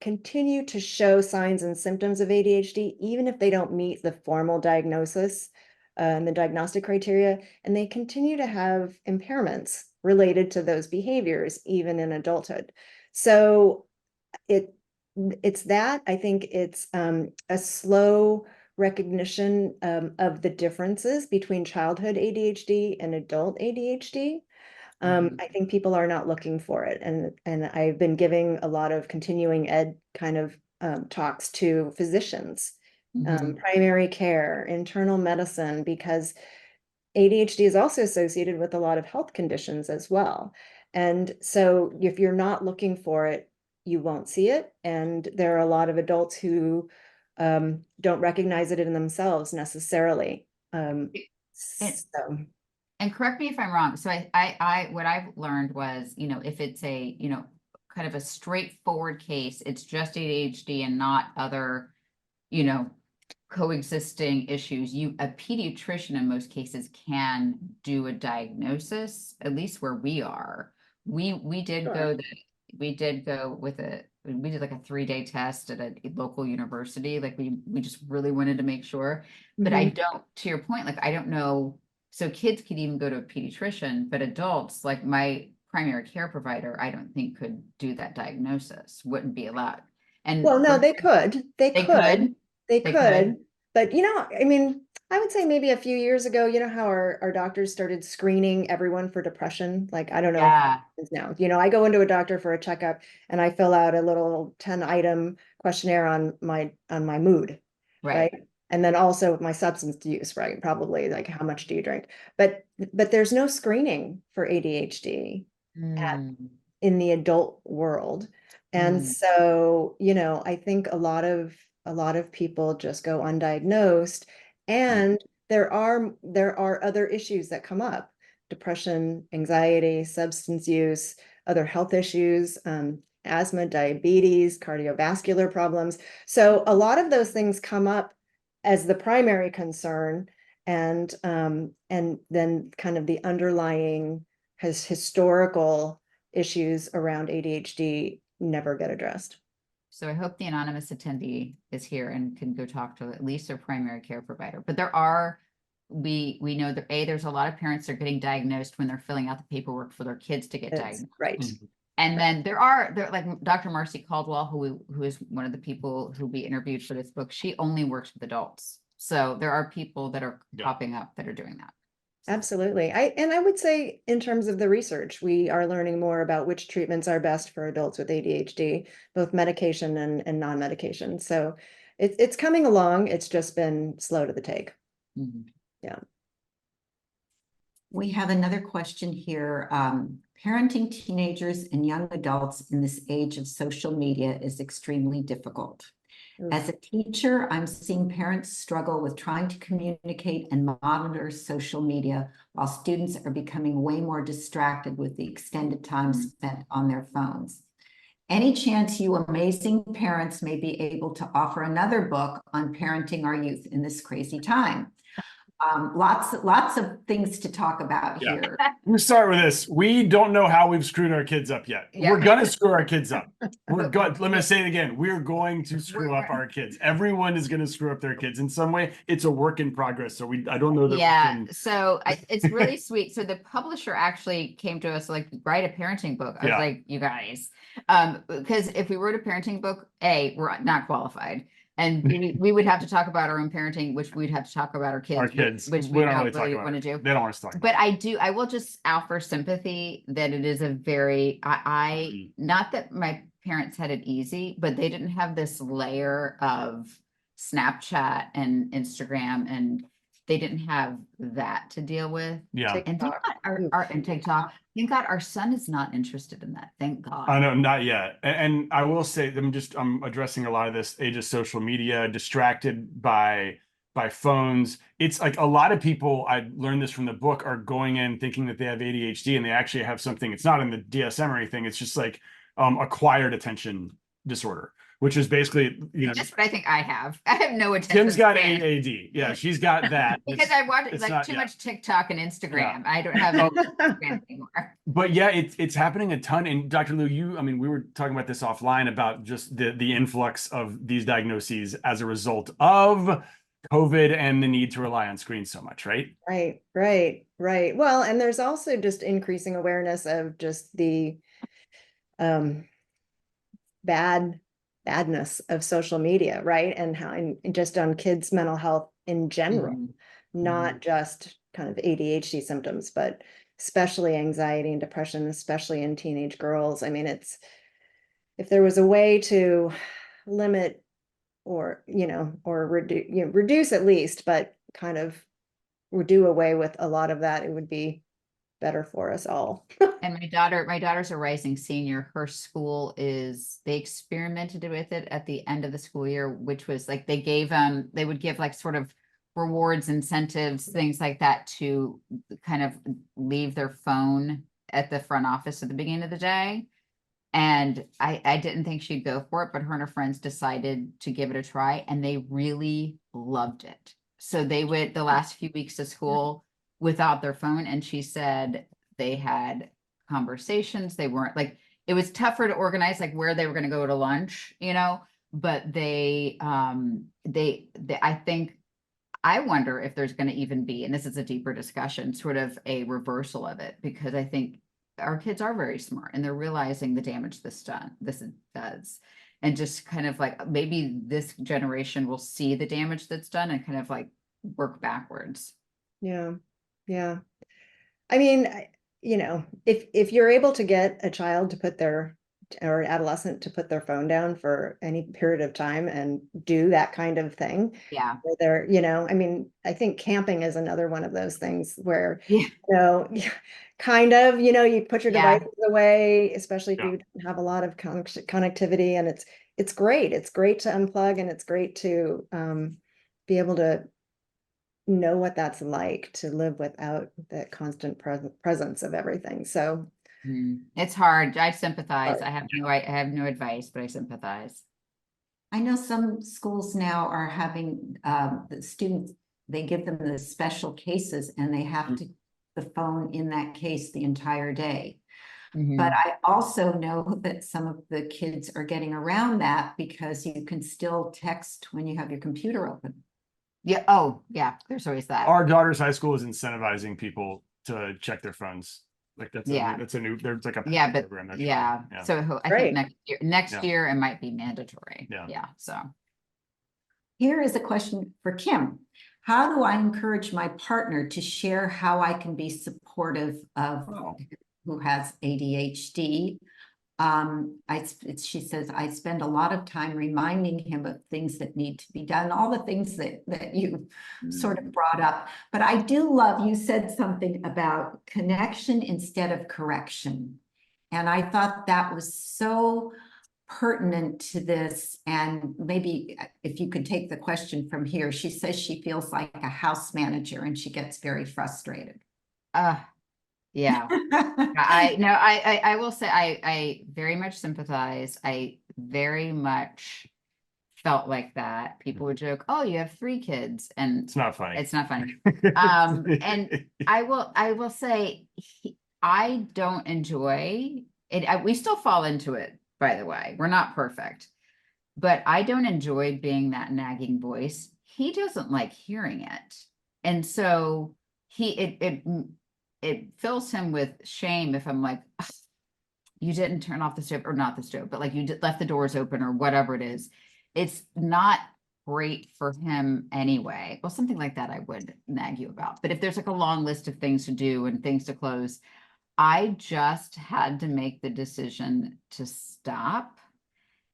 continue to show signs and symptoms of ADHD, even if they don't meet the formal diagnosis and the diagnostic criteria, and they continue to have impairments related to those behaviors, even in adulthood. So it's that, I think it's a slow recognition of the differences between childhood ADHD and adult ADHD. I think people are not looking for it. And I've been giving a lot of continuing ed kind of talks to physicians, primary care, internal medicine, because ADHD is also associated with a lot of health conditions as well. And so if you're not looking for it, you won't see it. And there are a lot of adults who don't recognize it in themselves necessarily. And correct me if I'm wrong. So I what I've learned was, if it's a, kind of a straightforward case, it's just ADHD and not other, coexisting issues. A pediatrician in most cases can do a diagnosis, at least where we are. We did go with we did like a 3-day test at a local university. Like we just really wanted to make sure, but I don't, to your point, like, I don't know. So kids could even go to a pediatrician, but adults, like my primary care provider, I don't think could do that diagnosis, wouldn't be allowed. And well, no, they could. They could. But I mean, I would say maybe a few years ago, you know how our doctors started screening everyone for depression? Like, I don't know if Yeah, that happens now. You know, I go into a doctor for a checkup and I fill out a little 10-item questionnaire on my mood, right. right? And then also my substance use, right? Probably like how much do you drink? But there's no screening for ADHD Mm, in the adult world. And mm, so, you know, I think a lot of people just go undiagnosed, and there are other issues that come up: depression, anxiety, substance use, other health issues, asthma, diabetes, cardiovascular problems. So a lot of those things come up as the primary concern, and then kind of the underlying has historical issues around ADHD never get addressed. So I hope the anonymous attendee is here and can go talk to at least their primary care provider. But there are, we know that there's a lot of parents that are getting diagnosed when they're filling out the paperwork for their kids to get diagnosed. Right. Mhm. And then there like Dr. Marcy Caldwell, who is one of the people who we interviewed for this book. She only works with adults. So there are people that are Yeah. popping up that are doing that. Absolutely. I would say in terms of the research, we are learning more about which treatments are best for adults with ADHD, both medication and non-medication. So it's coming along. It's just been slow to the take. Mhm. Yeah. We have another question here. Parenting teenagers and young adults in this age of social media is extremely difficult. As a teacher, I'm seeing parents struggle with trying to communicate and monitor social media while students are becoming way more distracted with the extended time spent on their phones. Any chance you amazing parents may be able to offer another book on parenting our youth in this crazy time? Lots of things to talk about Yeah. here. We start with this. We don't know how we've screwed our kids up yet. Yeah. We're gonna screw our kids up. We're good. Let me say it again. We're going to screw up our kids. Everyone is gonna screw up their kids in some way. It's a work in progress. So I don't know that we Yeah, can. so it's really sweet. So the publisher actually came to us like, write a parenting book. I was Yeah. like, you guys, because if we wrote a parenting book, we're not qualified. And we would have to talk about our own parenting, which we'd have to talk about our kids, which we we don't don't really talk really about want to it. do. They don't want us to talk. But I will just offer sympathy that it is a very, not that my parents had it easy, but they didn't have this layer of Snapchat and Instagram, and they didn't have that to deal with. Yeah. And thank God and TikTok. Thank God our son is not interested in that. Thank God. I know, not yet. And I will say, I'm addressing a lot of this age of social media, distracted by phones. It's like a lot of people, I learned this from the book, are going in thinking that they have ADHD and they actually have something. It's not in the DSM or anything. It's just like acquired attention disorder, which is basically, That's what I think I have. I have no attention Tim's got span. ADD. Yeah, she's got that. Because I watch it's like not- too yeah. much TikTok and Instagram. Yeah. I don't have attention span anymore. But yeah, it's happening a ton. And Dr. Loo, we were talking about this offline about just the influx of these diagnoses as a result of COVID and the need to rely on screens so much, right? Right. Well, and there's also just increasing awareness of just the badness of social media, right? And how, and just on kids' mental health in general, not just kind of ADHD symptoms, but especially anxiety and depression, especially in teenage girls. I mean, if there was a way to limit or reduce at least, but kind of do away with a lot of that, it would be better for us all. And my daughter's a rising senior. Her school they experimented with it at the end of the school year, which was like they would give like sort of rewards, incentives, things like that to kind of leave their phone at the front office at the beginning of the day. And I didn't think she'd go for it, but her and her friends decided to give it a try, and they really loved it. So they went the last few weeks of school without their phone, and she said they had conversations. They weren't like, it was tougher to organize like where they were going to go to lunch, but they I think, I wonder if there's going to even be, and this is a deeper discussion, sort of a reversal of it, because I think our kids are very smart and they're realizing the damage this does. And just kind of like, maybe this generation will see the damage that's done and kind of like work backwards. Yeah. Yeah. I mean, you know, if you're able to get a child to put their, or adolescent to put their phone down for any period of time and do that kind of thing, Yeah. where they're, you know, I mean, I think camping is another one of those things where, Yeah. you know, kind of, you know, you put your Yeah. devices away, especially if Yeah. you don't have a lot of connectivity, and it's great. It's great to unplug, and it's great to be able to know what that's like to live without that constant presence of everything. So It's hard. I sympathize. Hard. I have no advice, but I sympathize. I know some schools now are having the students, they give them the special cases and they have to the phone in that case the entire day. But I also know that some of the kids are getting around that because you can still text when you have your computer open. Yeah. Oh, yeah. There's always that. Our daughter's high school is incentivizing people to check their phones. Like that's Yeah. that's a new, there's like a Yeah, but program that's yeah. running. So I Great. think next Yeah. year it might be mandatory. Yeah. Yeah. So Here is a question for Kim. How do I encourage my partner to share how I can be supportive of who has ADHD? She says, I spend a lot of time reminding him of things that need to be done, all the things that you sort of brought up. But I do love, you said something about connection instead of correction. And I thought that was so pertinent to this. And maybe if you could take the question from here, she says she feels like a house manager and she gets very frustrated. yeah. I will say I very much sympathize. I very much felt like that. People would joke, "Oh, you have 3 kids," and It's not funny. it's not funny. And I will say I don't enjoy it. We still fall into it, by the way. We're not perfect, but I don't enjoy being that nagging voice. He doesn't like hearing it, and so it fills him with shame if I'm like, you didn't turn off the stove, or not the stove, but like you left the doors open or whatever it is. It's not great for him anyway. Well, something like that I would nag you about. But if there's like a long list of things to do and things to close, I just had to make the decision to stop.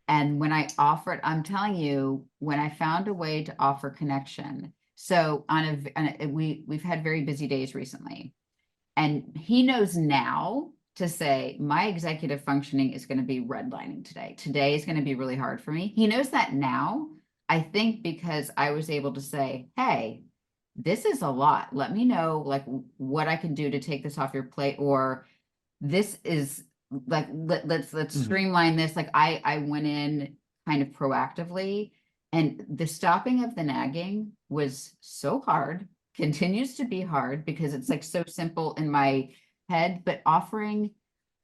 And when I offered, I'm telling you, when I found a way to offer connection, so we've had very busy days recently. And he knows now to say, my executive functioning is going to be redlining today. Today is going to be really hard for me. He knows that now, I think, because I was able to say, hey, this is a lot. Let me know like what I can do to take this off your plate, or this is like, let's streamline this. Like I went in kind of proactively, and the stopping of the nagging was so hard, continues to be hard because it's like so simple in my head, but offering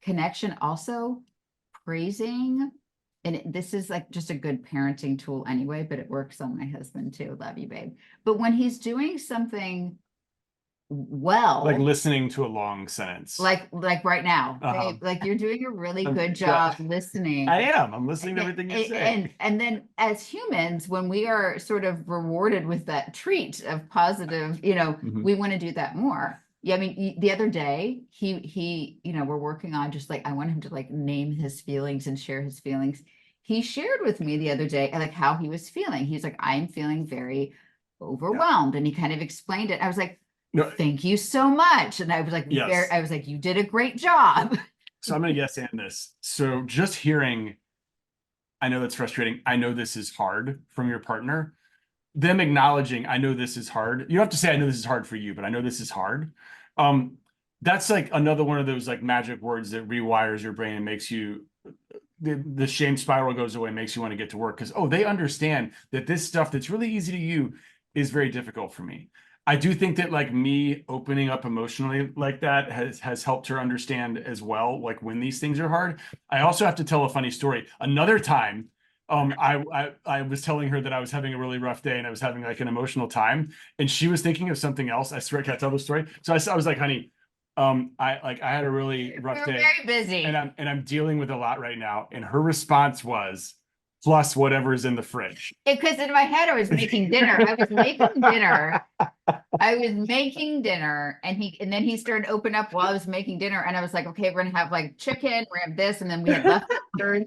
connection, also praising. And this is like just a good parenting tool anyway, but it works on my husband too. Love you, babe. But when he's doing something well, like listening to a long sentence. like right now, babe, like you're doing a really good job listening. I am. I'm listening to everything you say. And then as humans, when we are sort of rewarded with that treat of positive, we want to do that more. Yeah, I mean, the other day, he, we're working on just like, I want him to like name his feelings and share his feelings. He shared with me the other day, like how he was feeling. He's like, I'm feeling very overwhelmed. And he kind of explained it. I was like, no, thank you so much. And I was like, yes. I was like, you did a great job. So I'm going to yes and this. So just hearing, I know that's frustrating. I know this is hard from your partner. Them acknowledging, I know this is hard. You don't have to say, I know this is hard for you, but I know this is hard. That's like another one of those like magic words that rewires your brain and makes you, the shame spiral goes away and makes you want to get to work. Because, they understand that this stuff that's really easy to you is very difficult for me. I do think that like me opening up emotionally like that has helped her understand as well, like when these things are hard. I also have to tell a funny story. Another time, I was telling her that I was having a really rough day and I was having like an emotional time, and she was thinking of something else. I swear, can I tell the story? So I was like, honey, I had a really rough day. Very busy. And I'm dealing with a lot right now. And her response was, plus whatever's in the fridge. Because in my head, I was making dinner. I was making dinner. I was making dinner, and then he started opening up while I was making dinner, and I was like, okay, we're gonna have like chicken, we're gonna have this, and then we had leftovers,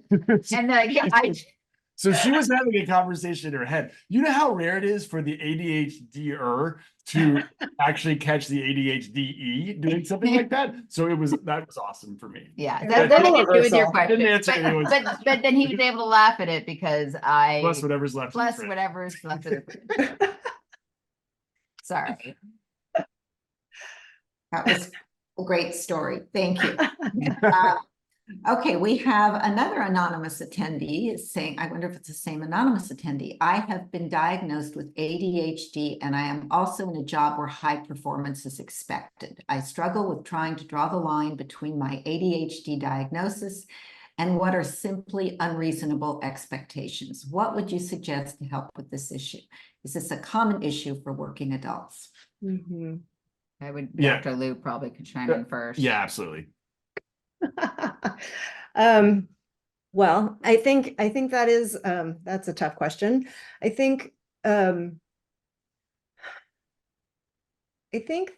and then So she was having a conversation in her head. You know how rare it is for the ADHD-er to actually catch the ADHD-E doing something like that. So that was awesome for me. yeah, That that role had to do with your reversal. question. Didn't answer anyone's But then he was able to laugh at it because Plus whatever's left. in the plus fridge. whatever's left of the fridge. Sorry. That was a great story. Thank you. Okay, we have another anonymous attendee saying, I wonder if it's the same anonymous attendee. I have been diagnosed with ADHD and I am also in a job where high performance is expected. I struggle with trying to draw the line between my ADHD diagnosis and what are simply unreasonable expectations. What would you suggest to help with this issue? Is this a common issue for working adults? Mhm. Yeah. Dr. Lou probably could chime in first. Yeah, absolutely. Well, I think that is that's a tough question. I think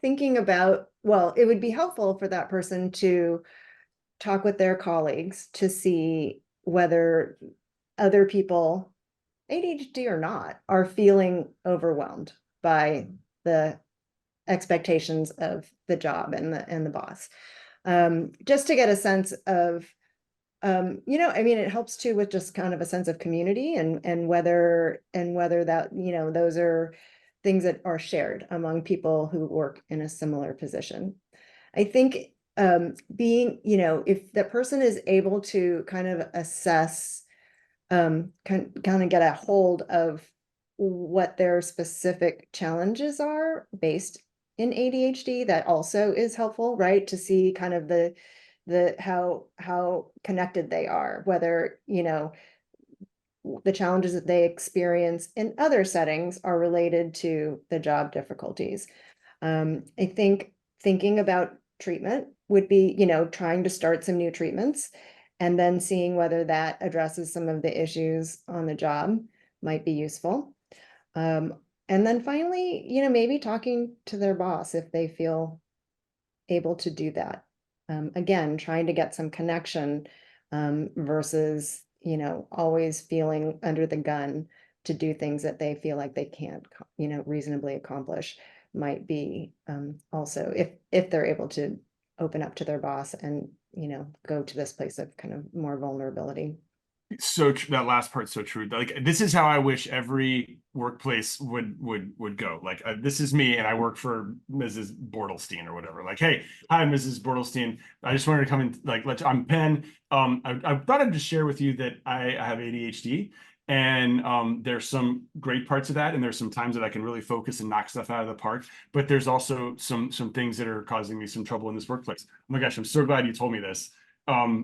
thinking about, well, it would be helpful for that person to talk with their colleagues to see whether other people, ADHD or not, are feeling overwhelmed by the expectations of the job and the boss. Just to get a sense of, I mean, it helps too with just kind of a sense of community and whether that, those are things that are shared among people who work in a similar position. I think being, if the person is able to kind of assess, kind of get a hold of what their specific challenges are based in ADHD, that also is helpful, right? To see kind of the how connected they are, whether, the challenges that they experience in other settings are related to the job difficulties. I think thinking about treatment would be, trying to start some new treatments and then seeing whether that addresses some of the issues on the job might be useful. And then finally, maybe talking to their boss if they feel able to do that. Again, trying to get some connection versus, always feeling under the gun to do things that they feel like they can't, reasonably accomplish, might be also, if they're able to open up to their boss and, go to this place of kind of more vulnerability. So that last part's so true. Like, this is how I wish every workplace would go. Like, this is me, and I work for Mrs. Bordelstein or whatever. Like, hey, hi, Mrs. Bordelstein. I just wanted to come in. Like, I'm Penn. I thought I'd just share with you that I have ADHD, and there's some great parts of that, and there's some times that I can really focus and knock stuff out of the park. But there's also some things that are causing me some trouble in this workplace. Oh my gosh, I'm so glad you told me this. I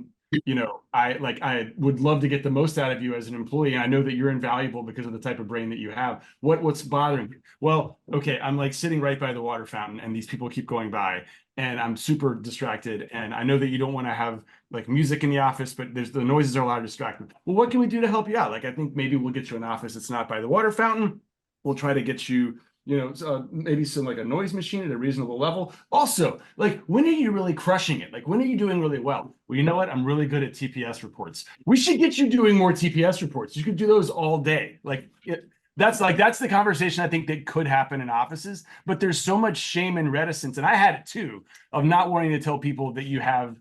would love to get the most out of you as an employee. And I know that you're invaluable because of the type of brain that you have. What's bothering you? Well, okay, I'm like sitting right by the water fountain and these people keep going by and I'm super distracted. And I know that you don't want to have like music in the office, but the noises are a lot of distracting. Well, what can we do to help you out? Like, I think maybe we'll get you an office that's not by the water fountain. We'll try to get you maybe some like a noise machine at a reasonable level. Also, like, when are you really crushing it? Like, when are you doing really well? Well, you know what? I'm really good at TPS reports. We should get you doing more TPS reports. You could do those all day. That's the conversation I think that could happen in offices, but there's so much shame and reticence. And I had it too, of not wanting to tell people that you have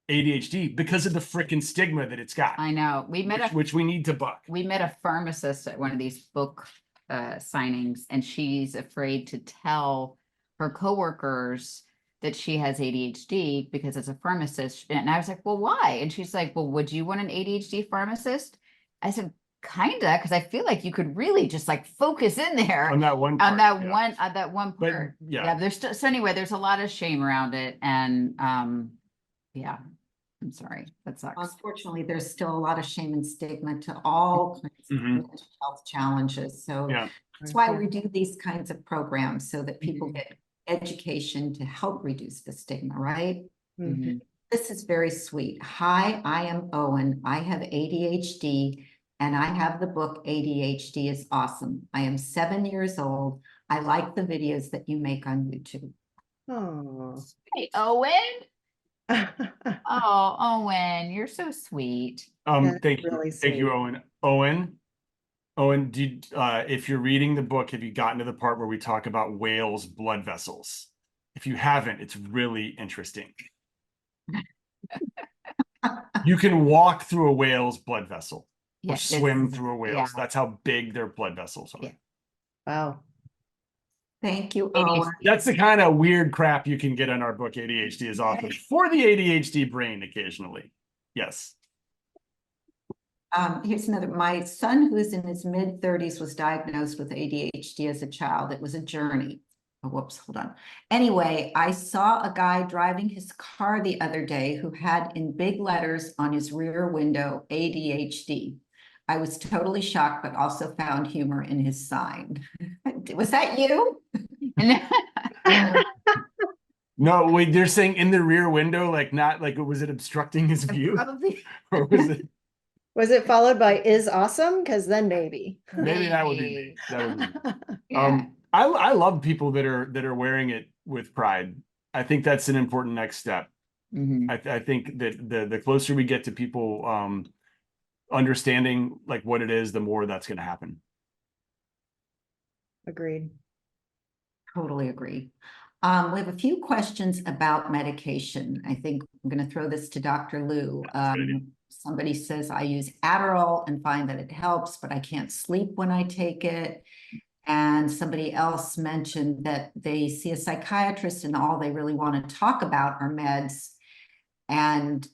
ADHD because of the freaking stigma that it's got. I know. Which we need to buck. We met a pharmacist at one of these book signings, and she's afraid to tell her coworkers that she has ADHD because as a pharmacist. And I was like, well, why? And she's like, well, would you want an ADHD pharmacist? I said, kinda, because I feel like you could really just like focus in there On that one part, on that one But, part. yeah. There's still, so anyway, there's a lot of shame around it, and yeah, I'm sorry, that sucks. Unfortunately, there's still a lot of shame and stigma to all kinds of mental health challenges. So that's why we do these kinds of programs, so that people get education to help reduce the stigma, right? Mhm. This is very sweet. Hi, I am Owen. I have ADHD and I have the book ADHD is Awesome. I am 7 years old. I like the videos that you make on YouTube. Oh. Hey, Owen. Oh, Owen, you're so sweet. That's Thank you. really Thank you, sweet. Owen, if you're reading the book, have you gotten to the part where we talk about whales' blood vessels? If you haven't, it's really interesting. You can walk through a whale's blood vessel or swim through a whale's. yeah. That's how big their blood vessels are. Yeah. Wow. Thank you, Owen. That's the kind of weird crap you can get in our book, ADHD is Awesome, for the ADHD brain occasionally. Yes. Here's another. My son, who's in his mid-30s, was diagnosed with ADHD as a child. It was a journey. Oh, whoops, hold on. Anyway, I saw a guy driving his car the other day who had in big letters on his rear window, ADHD. I was totally shocked, but also found humor in his sign. Was that you? No, wait, they're saying in the rear window, like not like, was it obstructing his view? Probably. Or was it? Was it followed by is awesome? Because then maybe. Maybe that would be me. That would be me. Yeah. I love people that are wearing it with pride. I think that's an important next step. Mhm. I think that the closer we get to people understanding like what it is, the more that's going to happen. Agreed. Totally agree. We have a few questions about medication. I think I'm going to throw this to Dr. Loo. Somebody says, I use Adderall and find that it helps, but I can't sleep when I take it. And somebody else mentioned that they see a psychiatrist and all they really want to talk about are meds. And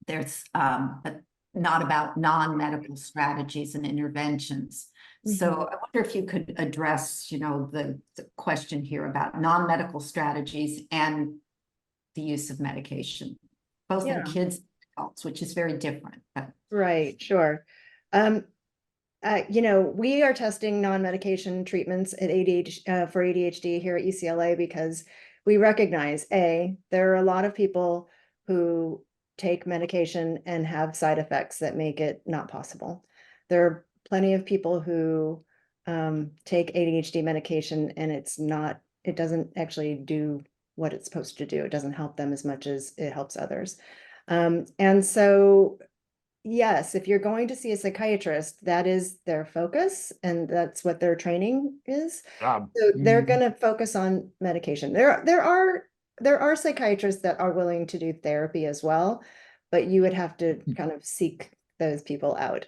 there's, but not about non-medical strategies and interventions. So I wonder if you could address, the question here about non-medical strategies and the use of medication, both in kids and adults, which is very different. But Right, sure. We are testing non-medication treatments at ADHD for ADHD here at UCLA because we recognize there are a lot of people who take medication and have side effects that make it not possible. There are plenty of people who take ADHD medication and it doesn't actually do what it's supposed to do. It doesn't help them as much as it helps others. And so yes, if you're going to see a psychiatrist, that is their focus and that's what their training is. So they're going to focus on medication. There are psychiatrists that are willing to do therapy as well, but you would have to kind of seek those people out.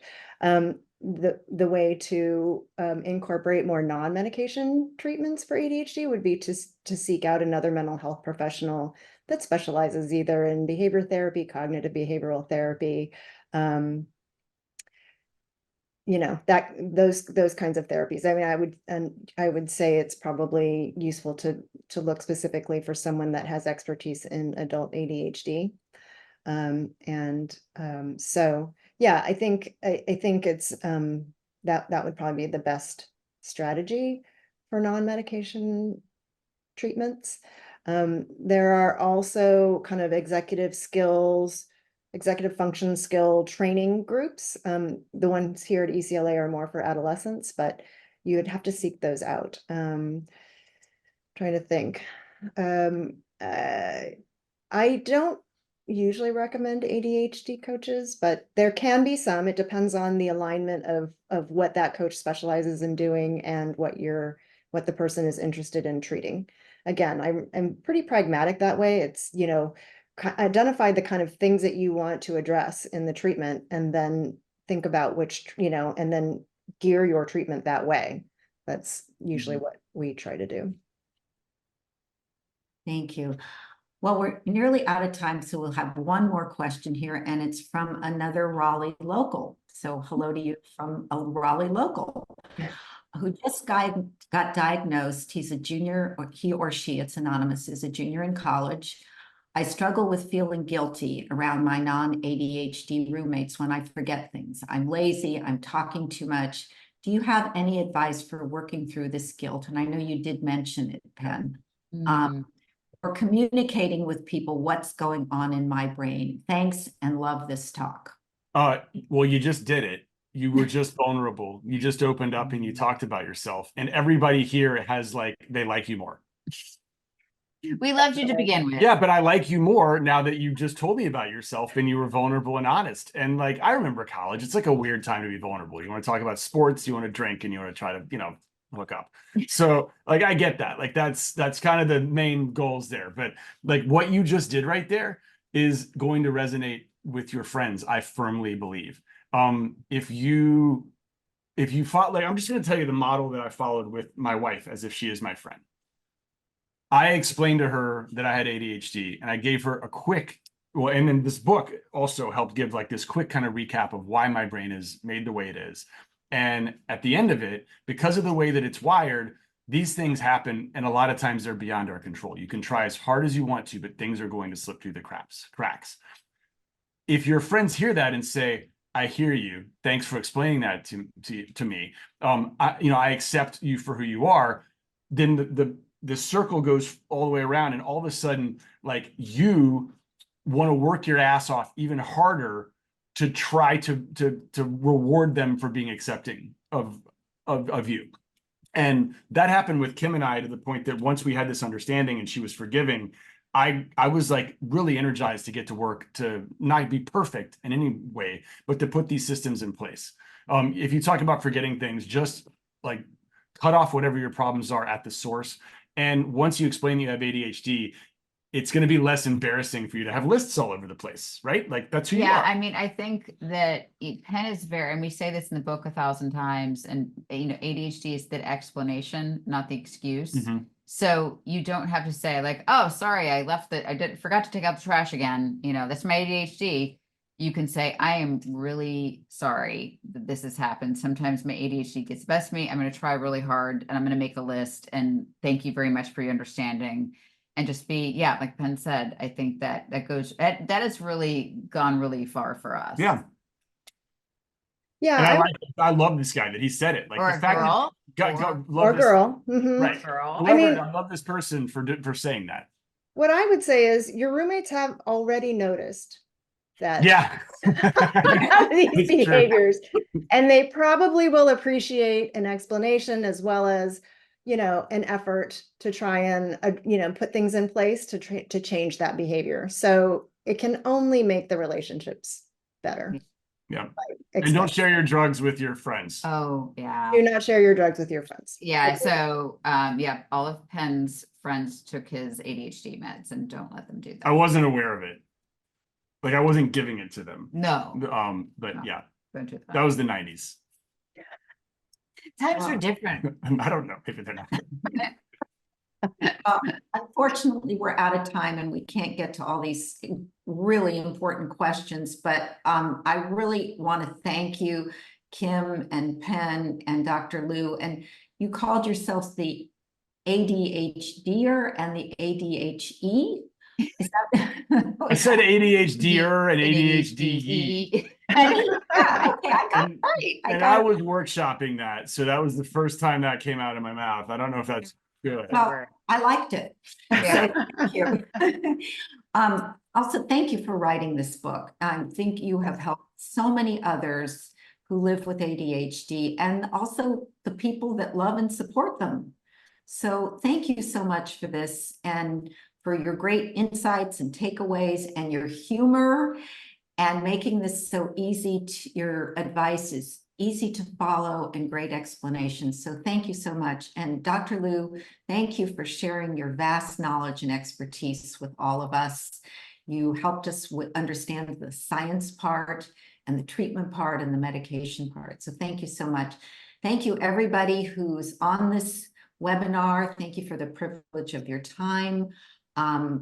The way to incorporate more non-medication treatments for ADHD would be to seek out another mental health professional that specializes either in behavior therapy, cognitive behavioral therapy, those kinds of therapies. I mean, I would say it's probably useful to look specifically for someone that has expertise in adult ADHD. So yeah, I think it's that would probably be the best strategy for non-medication treatments. There are also kind of executive function skill training groups. The ones here at UCLA are more for adolescents, but you would have to seek those out. Trying to think. I don't usually recommend ADHD coaches, but there can be some. It depends on the alignment of what that coach specializes in doing and what the person is interested in treating. Again, I'm pretty pragmatic that way. It's, identify the kind of things that you want to address in the treatment and then think about which, and then gear your treatment that way. That's usually what we try to do. thank you. Well, we're nearly out of time, so we'll have one more question here, and it's from another Raleigh local. So hello to you from a Raleigh local who just got diagnosed. He's a junior, or he or she, it's anonymous, is a junior in college. I struggle with feeling guilty around my non-ADHD roommates when I forget things. I'm lazy, I'm talking too much. Do you have any advice for working through this guilt? And I know you did mention it, Penn. Or communicating with people what's going on in my brain. Thanks and love this talk. Well, you just did it. You were just vulnerable. You just opened up and you talked about yourself. And everybody here has like, they like you more. We loved you to begin with. Yeah, but I like you more now that you just told me about yourself and you were vulnerable and honest. And like, I remember college, it's like a weird time to be vulnerable. You want to talk about sports, you want to drink, and you want to try to, hook up. So like, I get that. Like, that's kind of the main goals there. But like what you just did right there is going to resonate with your friends, I firmly believe. If you fought, like, I'm just going to tell you the model that I followed with my wife as if she is my friend. I explained to her that I had ADHD, and I gave her a quick, well, and then this book also helped give like this quick kind of recap of why my brain is made the way it is. And at the end of it, because of the way that it's wired, these things happen, and a lot of times they're beyond our control. You can try as hard as you want to, but things are going to slip through the cracks. If your friends hear that and say, I hear you, thanks for explaining that to me, I accept you for who you are, then the circle goes all the way around, and all of a sudden, like, you want to work your ass off even harder to try to reward them for being accepting of you. And that happened with Kim and I, to the point that once we had this understanding and she was forgiving, I was like really energized to get to work, to not be perfect in any way, but to put these systems in place. If you talk about forgetting things, just like cut off whatever your problems are at the source. And once you explain that you have ADHD, it's going to be less embarrassing for you to have lists all over the place, right? Like, that's who you are. I mean, I think that Penn is very, and we say this in the book 1,000 times, and ADHD is the explanation, not the excuse. Mhm. So you don't have to say like, oh, sorry, forgot to take out the trash again. That's my ADHD. You can say, I am really sorry that this has happened. Sometimes my ADHD gets the best of me. I'm going to try really hard, and I'm going to make a list. And thank you very much for your understanding. And just be, like Penn said, I think that that has really gone really far for us. Yeah. Yeah. And I love this guy that he said it. Like, Or the a fact girl. Or girl. Right. Girl. I love this person for saying that. What I would say is your roommates have already noticed that Yeah. these behaviors, and they probably will appreciate an explanation as well as, an effort to try and, put things in place to change that behavior. So it can only make the relationships better. Yeah. And don't share your drugs with your friends. Oh, yeah. Do not share your drugs with your friends. Yeah. So, all of Penn's friends took his ADHD meds, and don't let them do that. I wasn't aware of it. Like, I wasn't giving it to them. No. But No. yeah, Don't do that was the 90s. Times are different. I don't know if they're not. Unfortunately, we're out of time and we can't get to all these really important questions, but I really want to thank you, Kim and Penn and Dr. Loo. And you called yourselves the ADHDer and the ADHE. Is that? I said ADHDer and ADHDE. Yeah, okay, I got it right. And I was workshopping that, so that was the first time that came out of my mouth. I don't know if that's good. Well, I liked it. Yeah. So thank you. Also, thank you for writing this book. I think you have helped so many others who live with ADHD, and also the people that love and support them. So thank you so much for this, and for your great insights and takeaways, and your humor, and making this so easy. Your advice is easy to follow and great explanations. So thank you so much. And Dr. Loo, thank you for sharing your vast knowledge and expertise with all of us. You helped us understand the science part and the treatment part and the medication part. So thank you so much. Thank you, everybody who's on this webinar. Thank you for the privilege of your time.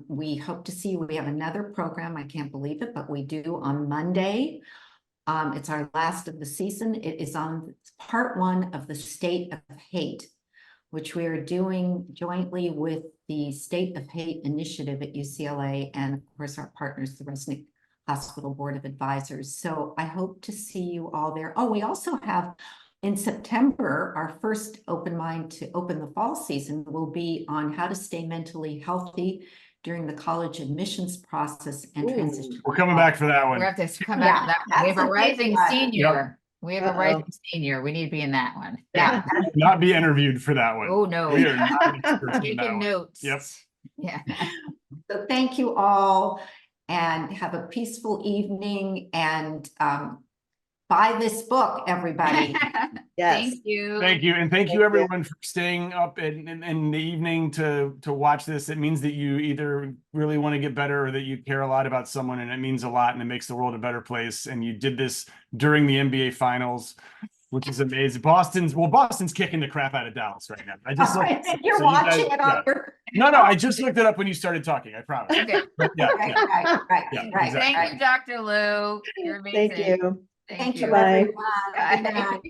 We hope to see you. We have another program. I can't believe it, but we do on Monday. It's our last of the season. It is on part 1 of the State of Hate, which we are doing jointly with the State of Hate Initiative at UCLA, and of course our partners, the Resnick Hospital Board of Advisors. So I hope to see you all there. Oh, we also have in September, our first open mind to open the fall season will be on how to stay mentally healthy during the college admissions process and transition. We're coming back for that one. We have to come back to that. We have a rising senior. We have a rising senior. We need to be in that one. Yeah. Not be interviewed for that one. Oh, no. We are not experts in that Taking one. notes. Yep. Yeah. So thank you all and have a peaceful evening and buy this book, everybody. Yes. Thank you. Thank you. And thank Thank you you. everyone for staying up in the evening to watch this. It means that you either really want to get better or that you care a lot about someone, and it means a lot and it makes the world a better place. And you did this during the NBA finals, which is amazing. Boston's kicking the crap out of Dallas right now. I just looked, You're so watching it on yeah. your. No, I just looked it up when you started talking. I promise. Okay. But yeah, Right, yeah. right. Yeah, exactly. Thank you, Dr. Lou. You're amazing. Thank you. Thank you, Bye. everyone. Good Bye. night.